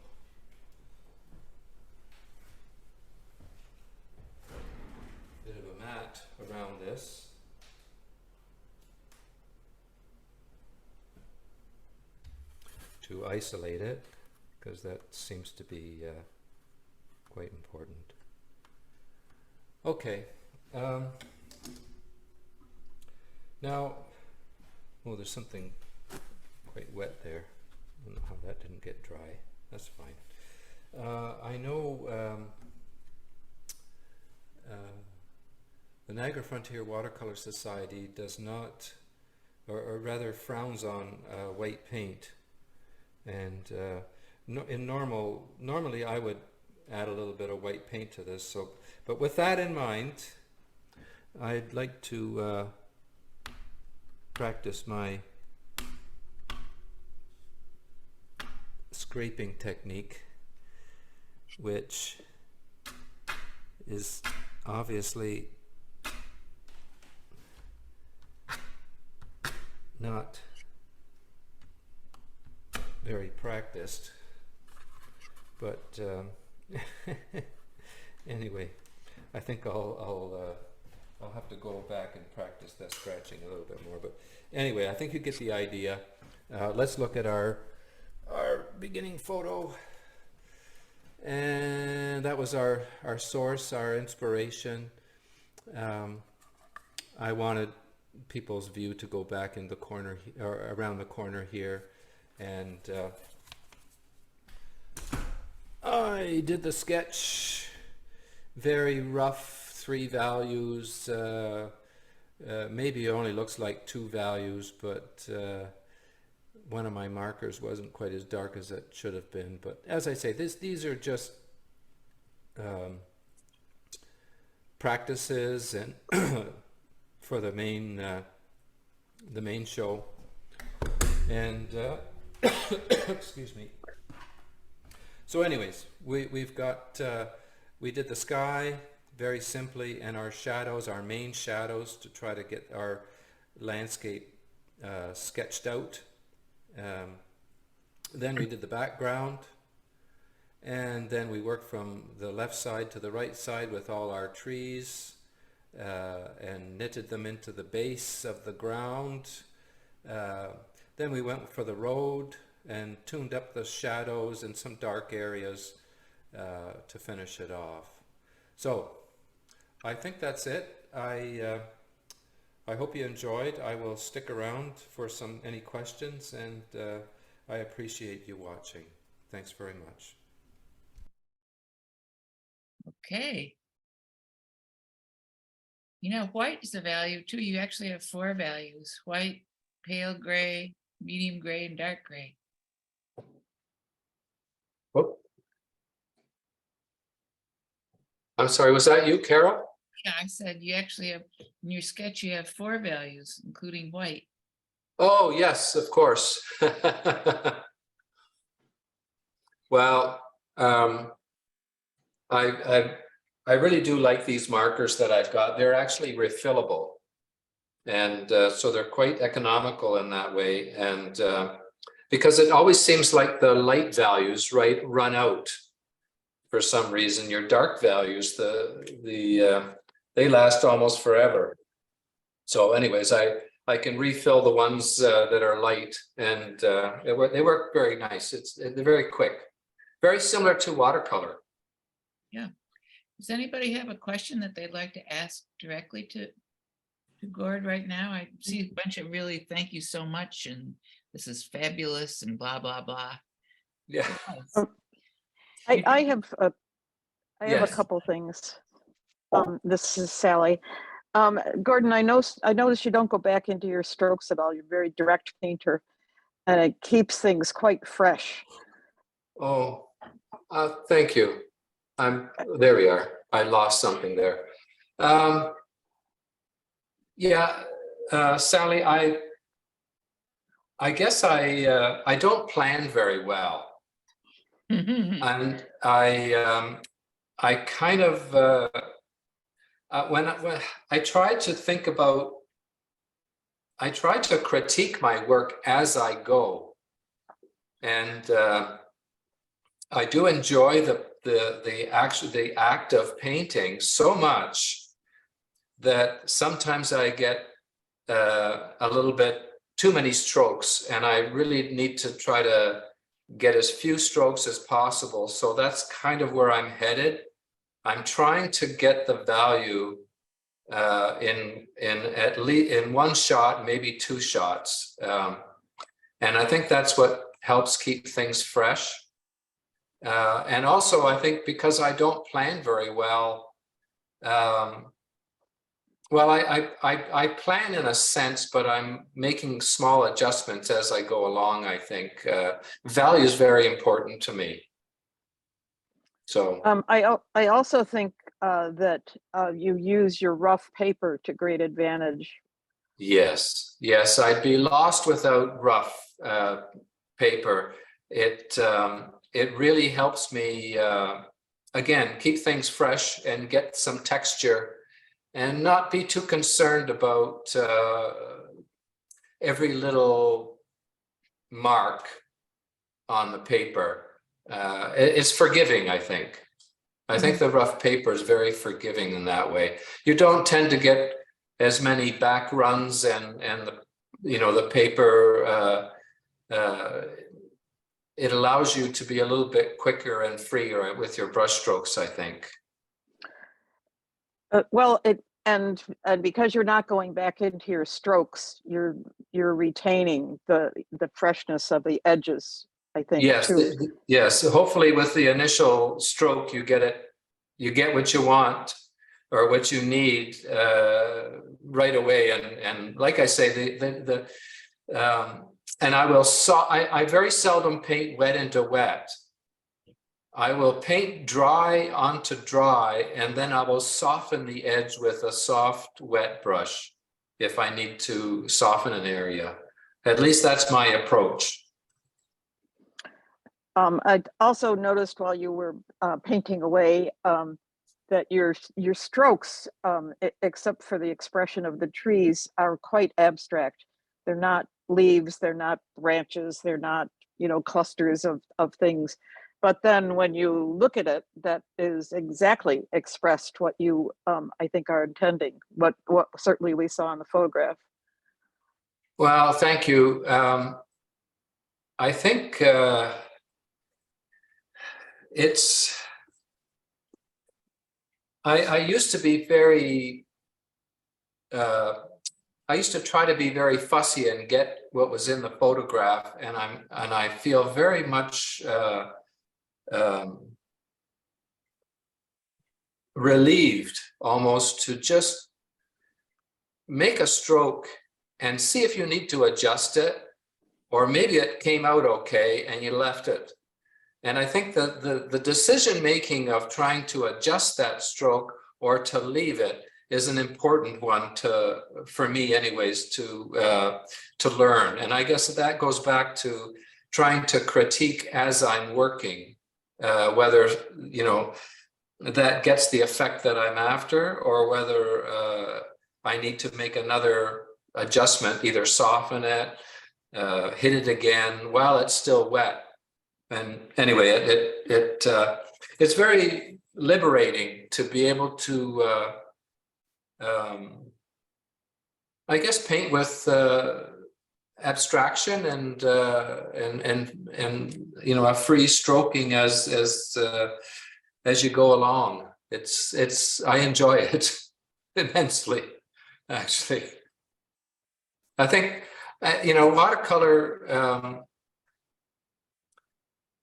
bit of a mat around this. To isolate it, because that seems to be quite important. Okay. Now, oh, there's something quite wet there. I don't know how that didn't get dry. That's fine. I know the Niagara Frontier Watercolor Society does not, or rather frowns on white paint. And normally I would add a little bit of white paint to this. So, but with that in mind, I'd like to practice my scraping technique, which is obviously not very practiced, but anyway, I think I'll have to go back and practice that scratching a little bit more. But anyway, I think you get the idea. Let's look at our beginning photo, and that was our source, our inspiration. I wanted people's view to go back in the corner or around the corner here. And I did the sketch, very rough, 3 values, maybe it only looks like 2 values, but one of my markers wasn't quite as dark as it should have been. But as I say, these are just practices and for the main show. And excuse me. So anyways, we've got we did the sky very simply, and our shadows, our main shadows, to try to get our landscape sketched out. Then we did the background, and then we worked from the left side to the right side with all our trees, and knitted them into the base of the ground. Then we went for the road and tuned up the shadows in some dark areas to finish it off. So I think that's it. I hope you enjoyed. I will stick around for any questions, and I appreciate you watching. Thanks very much. Okay. You know, white is a value too. You actually have 4 values: white, pale gray, medium gray, and dark gray. Whoop. I'm sorry, was that you, Carol? Yeah, I said you actually have, in your sketch, you have 4 values, including white. Oh, yes, of course. Well, I really do like these markers that I've got. They're actually refillable. And so they're quite economical in that way. And because it always seems like the light values, right, run out for some reason. Your dark values, they last almost forever. So anyways, I can refill the ones that are light, and they work very nice. They're very quick, very similar to watercolor. Yeah. Does anybody have a question that they'd like to ask directly to Gord right now? I see a bunch of really thank you so much, and this is fabulous, and blah blah blah. Yeah. I have a Yes. couple things. This is Sally. Gordon, I noticed you don't go back into your strokes at all. You're a very direct painter, and it keeps things quite fresh. Oh, thank you. There we are. I lost something there. Yeah, Sally, I guess I don't plan very well, and I kind of when I try to think about, I try to critique my work as I go, And I do enjoy the act of painting so much that sometimes I get a little bit too many strokes, and I really need to try to get as few strokes as possible. So that's kind of where I'm headed. I'm trying to get the value in at least in one shot, maybe two shots, and I think that's what helps keep things fresh. And also, I think because I don't plan very well. Well, I plan in a sense, but I'm making small adjustments as I go along. I think value is very important to me. So I also think that you use your rough paper to great advantage. yes, I'd be lost without rough paper. It really helps me again keep things fresh and get some texture. And not be too concerned about every little mark on the paper. It's forgiving, I think. I think the rough paper is very forgiving in that way. You don't tend to get as many back runs, and the paper. It allows you to be a little bit quicker and freer with your brush strokes, I think. Well, and because you're not going back into your strokes, you're retaining the freshness of the edges, I think. Yes, too. yes. Hopefully, with the initial stroke, you get what you want or what you need right away. And like I say, and I very seldom paint wet into wet. I will paint dry onto dry, and then I will soften the edge with a soft wet brush if I need to soften an area. At least that's my approach. I also noticed while you were painting away that your strokes, except for the expression of the trees, are quite abstract. They're not leaves, they're not branches, they're not clusters of things. But then when you look at it, that is exactly expressed what you, I think, are intending, what certainly we saw in the photograph. Well, thank you. I think I used to be very, I used to try to be very fussy and get what was in the photograph, and I feel very much relieved almost to just make a stroke and see if you need to adjust it, or maybe it came out okay and you left it. And I think that the decision making of trying to adjust that stroke or to leave it is an important one for me anyways, to learn. And I guess that goes back to trying to critique as I'm working, whether that gets the effect that I'm after, or whether I need to make another adjustment, either soften it, hit it again while it's still wet. And anyway, it's very liberating to be able to, I guess, paint with abstraction and a free stroking as you go along. I enjoy it immensely, actually. I think watercolor,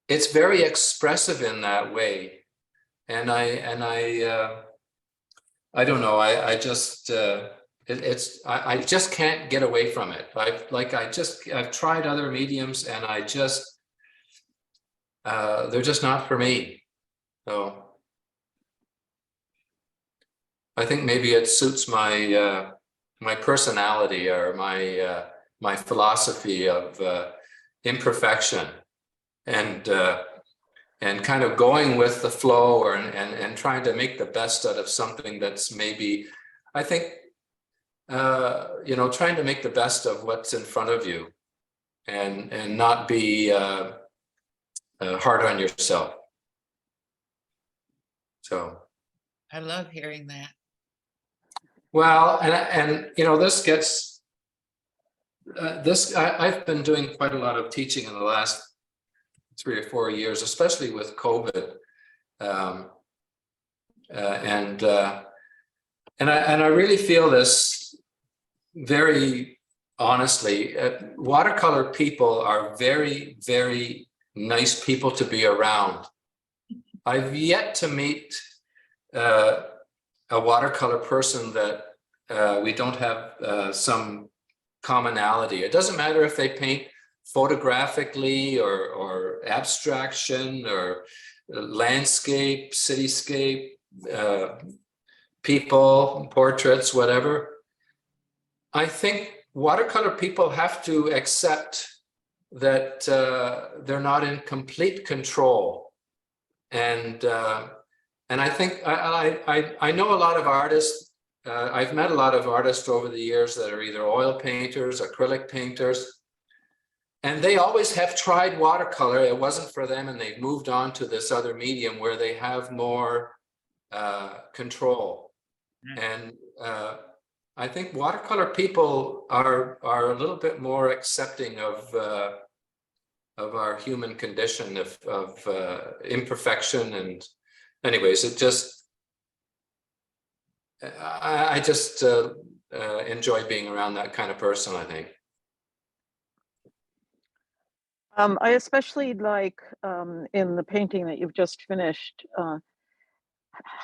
it's very expressive in that way, and I don't know. I just I just can't get away from it. I've tried other mediums, and they're just not for me. So I think maybe it suits my my personality, or my philosophy of imperfection, and kind of going with the flow, and trying to make the best out of something that's maybe, I think, trying to make the best of what's in front of you, and not be hard on yourself. So, I love hearing that. well, and you know, this gets I've been doing quite a lot of teaching in the last 3 or 4 years, especially with COVID, and I really feel this very honestly. Watercolor people are very, very nice people to be around. I've yet to meet a watercolor person that we don't have some commonality. It doesn't matter if they paint photographically or abstraction or landscape, cityscape, people, portraits, whatever. I think watercolor people have to accept that they're not in complete control. And I think I know a lot of artists. I've met a lot of artists over the years that are either oil painters, acrylic painters, and they always have tried watercolor. It wasn't for them, and they've moved on to this other medium where they have more control. And I think watercolor people are a little bit more accepting of our human condition, of imperfection. And anyways, it just, I just enjoy being around that kind of person, I think. I especially like in the painting that you've just finished,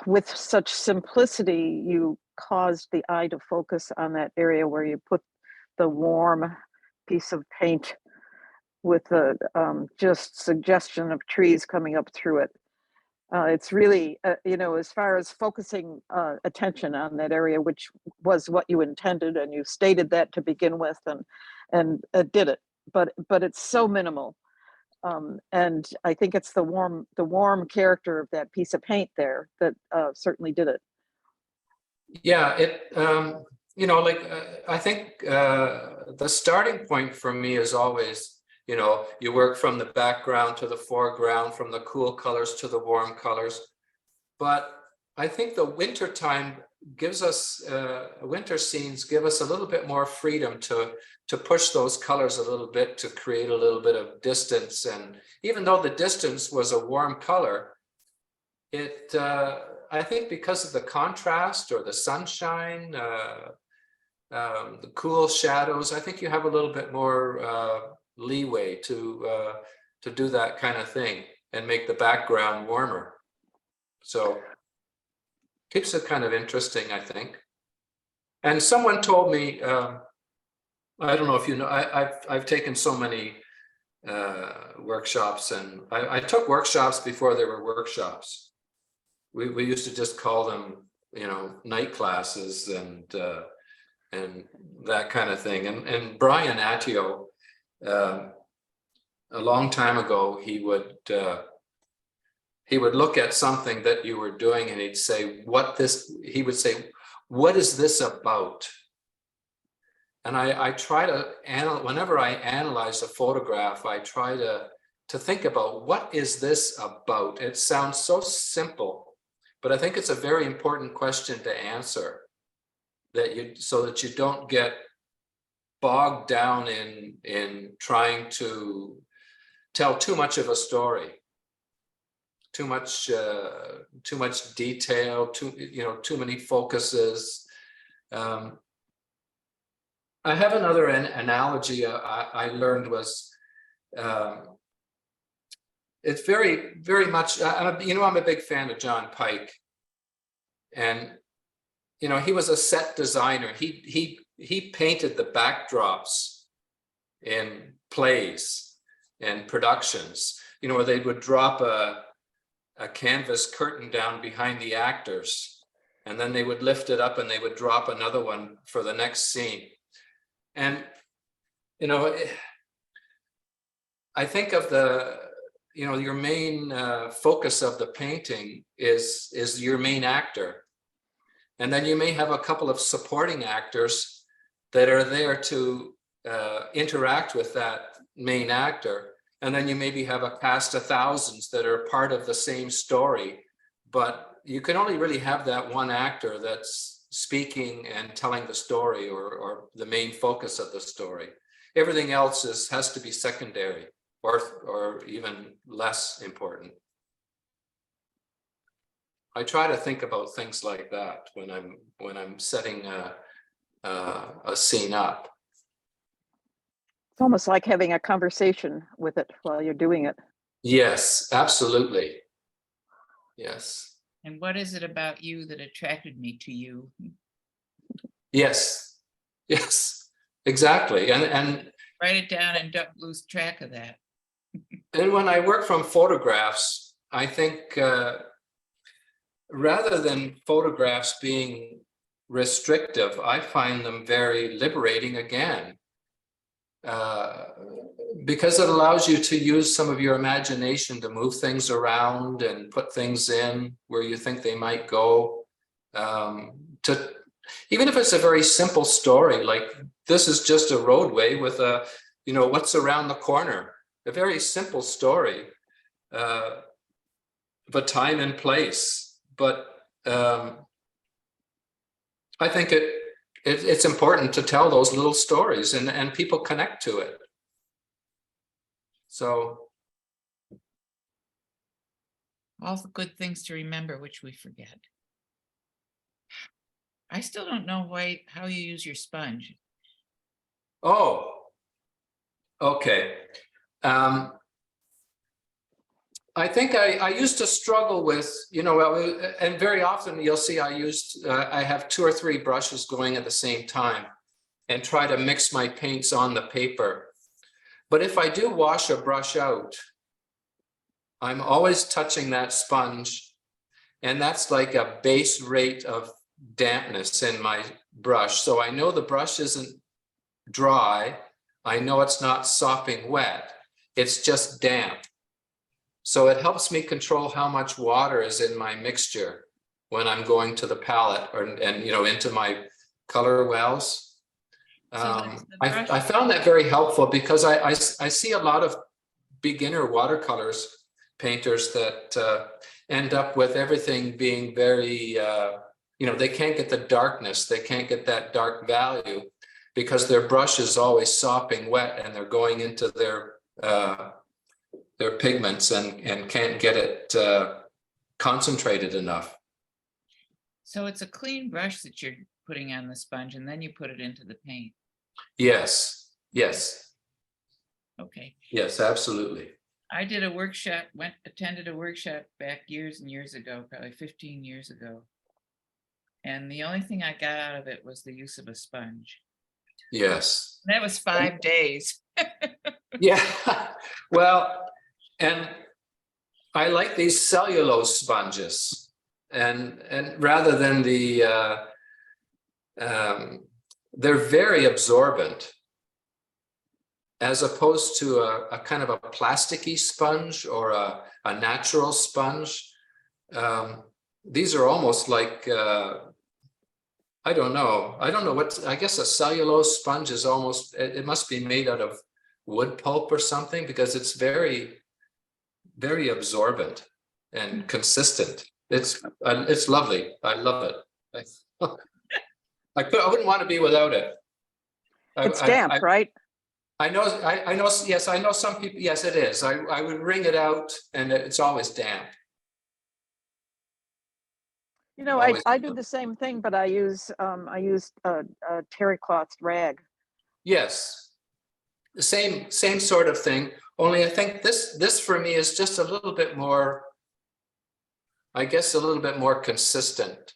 with such simplicity, you caused the eye to focus on that area where you put the warm piece of paint with the just suggestion of trees coming up through it. It's really, you know, as far as focusing attention on that area, which was what you intended, and you stated that to begin with, and did it. But it's so minimal, and I think it's the warm character of that piece of paint there that certainly did it. Yeah, it you know, like I think the starting point for me is always, you know, you work from the background to the foreground, from the cool colors to the warm colors. But I think the winter time gives us, winter scenes give us a little bit more freedom to push those colors a little bit, to create a little bit of distance. And even though the distance was a warm color, it, I think because of the contrast or the sunshine, the cool shadows, I think you have a little bit more leeway to do that kind of thing and make the background warmer. So keeps it kind of interesting, I think. And someone told me, I don't know if you know, I've taken so many workshops, and I took workshops before there were workshops. We used to just call them, you know, night classes and that kind of thing. And Brian Attio, a long time ago, he would look at something that you were doing and he'd say, he would say, what is this about? And I try to whenever I analyze a photograph, I try to think about, what is this about? It sounds so simple, but I think it's a very important question to answer, so that you don't get bogged down in trying to tell too much of a story, too much detail, too many focuses. I have another analogy I learned was, it's very, very much, I'm a big fan of John Pike, and he was a set designer. He painted the backdrops in plays and productions, where they would drop a canvas curtain down behind the actors, and then they would lift it up and they would drop another one for the next scene. And I think of your main focus of the painting is your main actor, and then you may have a couple of supporting actors that are there to interact with that main actor. And then you maybe have a cast of thousands that are part of the same story, but you can only really have that one actor that's speaking and telling the story, or the main focus of the story. Everything else has to be secondary or even less important. I try to think about things like that when I'm setting a scene up. It's almost like having a conversation with it while you're doing it. Yes, absolutely. Yes. And what is it about you that attracted me to you? Yes. Yes. Exactly. And Write it down and don't lose track of that. And when I work from photographs, I think rather than photographs being restrictive, I find them very liberating again. Because it allows you to use some of your imagination to move things around and put things in where you think they might go. Even if it's a very simple story, like this is just a roadway with a, what's around the corner. A very simple story, but time and place. But I think it's important to tell those little stories, and people connect to it. So All the good things to remember, which we forget. I still don't know how you use your sponge. oh, okay. I think I used to struggle with, and very often you'll see I have 2 or 3 brushes going at the same time and try to mix my paints on the paper. But if I do wash a brush out, I'm always touching that sponge, and that's like a base rate of dampness in my brush. So I know the brush isn't dry. I know it's not sopping wet. It's just damp. So it helps me control how much water is in my mixture when I'm going to the palette and into my color wells. I found that very helpful because I see a lot of beginner watercolors painters that end up with everything being very, they can't get the darkness, they can't get that dark value because their brush is always sopping wet and they're going into their pigments and can't get it concentrated enough. So it's a clean brush that you're putting on the sponge and then you put it into the paint. Yes, yes. Okay. Yes, absolutely. I did a workshop, attended a workshop back years and years ago, probably 15 years ago. And the only thing I got out of it was the use of a sponge. Yes. That was 5 days. Yeah, well, and I like these cellulose sponges, and rather than they're very absorbent, as opposed to a kind of a plasticky sponge or a natural sponge. These are almost like, I don't know what, I guess a cellulose sponge is almost, it must be made out of wood pulp or something, because it's very, very absorbent and consistent. It's lovely. I love it. I wouldn't want to be without it. It's damp, right? I know. Yes, I know some people. Yes, it is. I would wring it out, and it's always damp. I do the same thing, but I use a terry cloth rag. Yes, the same sort of thing. Only I think this for me is just a little bit more, I guess, a little bit more consistent.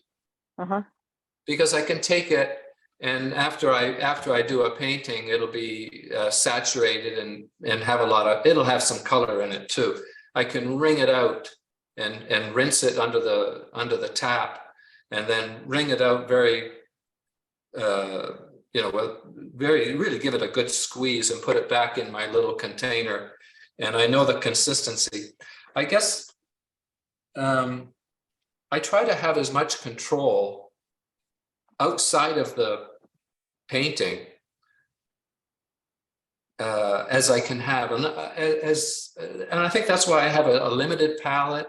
Because I can take it, and after I do a painting, it'll be saturated and have it'll have some color in it too. I can wring it out and rinse it under the tap, and then wring it out very, really give it a good squeeze and put it back in my little container. And I know the consistency. I guess I try to have as much control outside of the painting as I can have, and I think that's why I have a limited palette.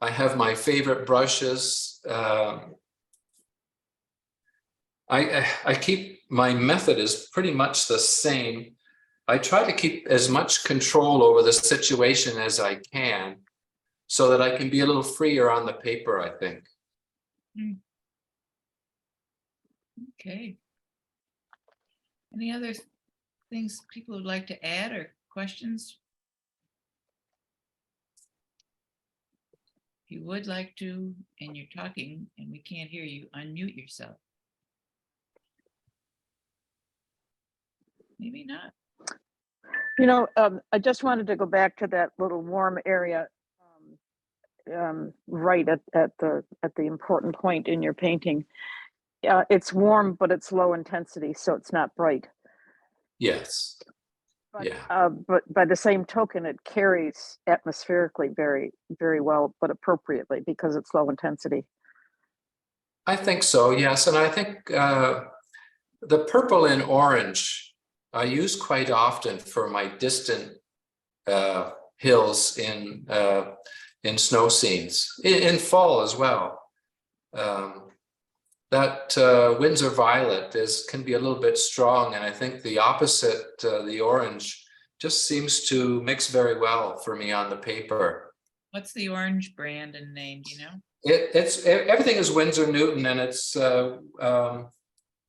I have my favorite brushes. I keep, my method is pretty much the same. I try to keep as much control over the situation as I can, so that I can be a little freer on the paper, I think. Okay. Any other things people would like to add or questions? If you would like to, and you're talking and we can't hear you, unmute yourself. Maybe not. You know, I just wanted to go back to that little warm area, right at the important point in your painting. It's warm, but it's low intensity, so it's not bright. Yes. But, Yeah. but by the same token, it carries atmospherically very, very well, but appropriately because it's low intensity. I think so, yes. And I think the purple and orange I use quite often for my distant hills in snow scenes, in fall as well. That Windsor violet can be a little bit strong, and I think the opposite, the orange, just seems to mix very well for me on the paper. What's the orange brand and name, do you know? It's everything is Winsor Newton, and it's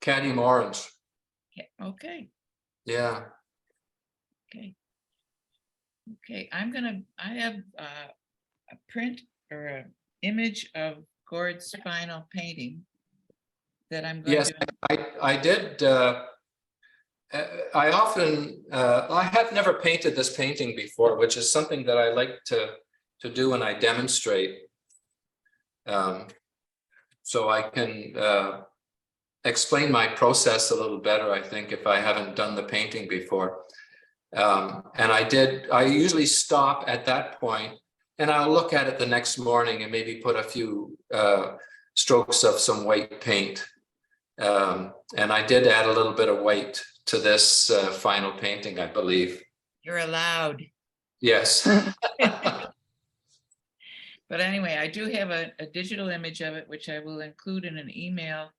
cadmium orange. Yeah, okay, Yeah. okay. Okay, I have a print or an image of Gord's final painting that I'm going Yes, to. I did. I often, I have never painted this painting before, which is something that I like to do when I demonstrate. So I can explain my process a little better, I think, if I haven't done the painting before. And I usually stop at that point and I'll look at it the next morning and maybe put a few strokes of some white paint. And I did add a little bit of white to this final painting, I believe. You're allowed. Yes. But anyway, I do have a digital image of it, which I will include in an email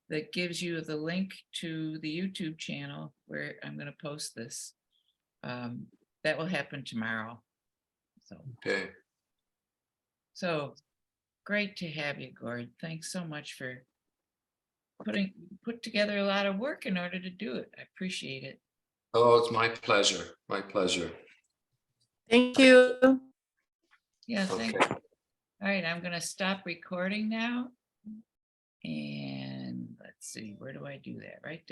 that gives you the link to the YouTube channel where I'm going to post this. That will happen tomorrow. Okay. So great to have you, Gord. Thanks so much for put together a lot of work in order to do it. I appreciate it. Oh, it's my pleasure. My pleasure. Thank you. Yeah, thank Okay. you. All right, I'm going to stop recording now. And let's see, where do I do that? Right there.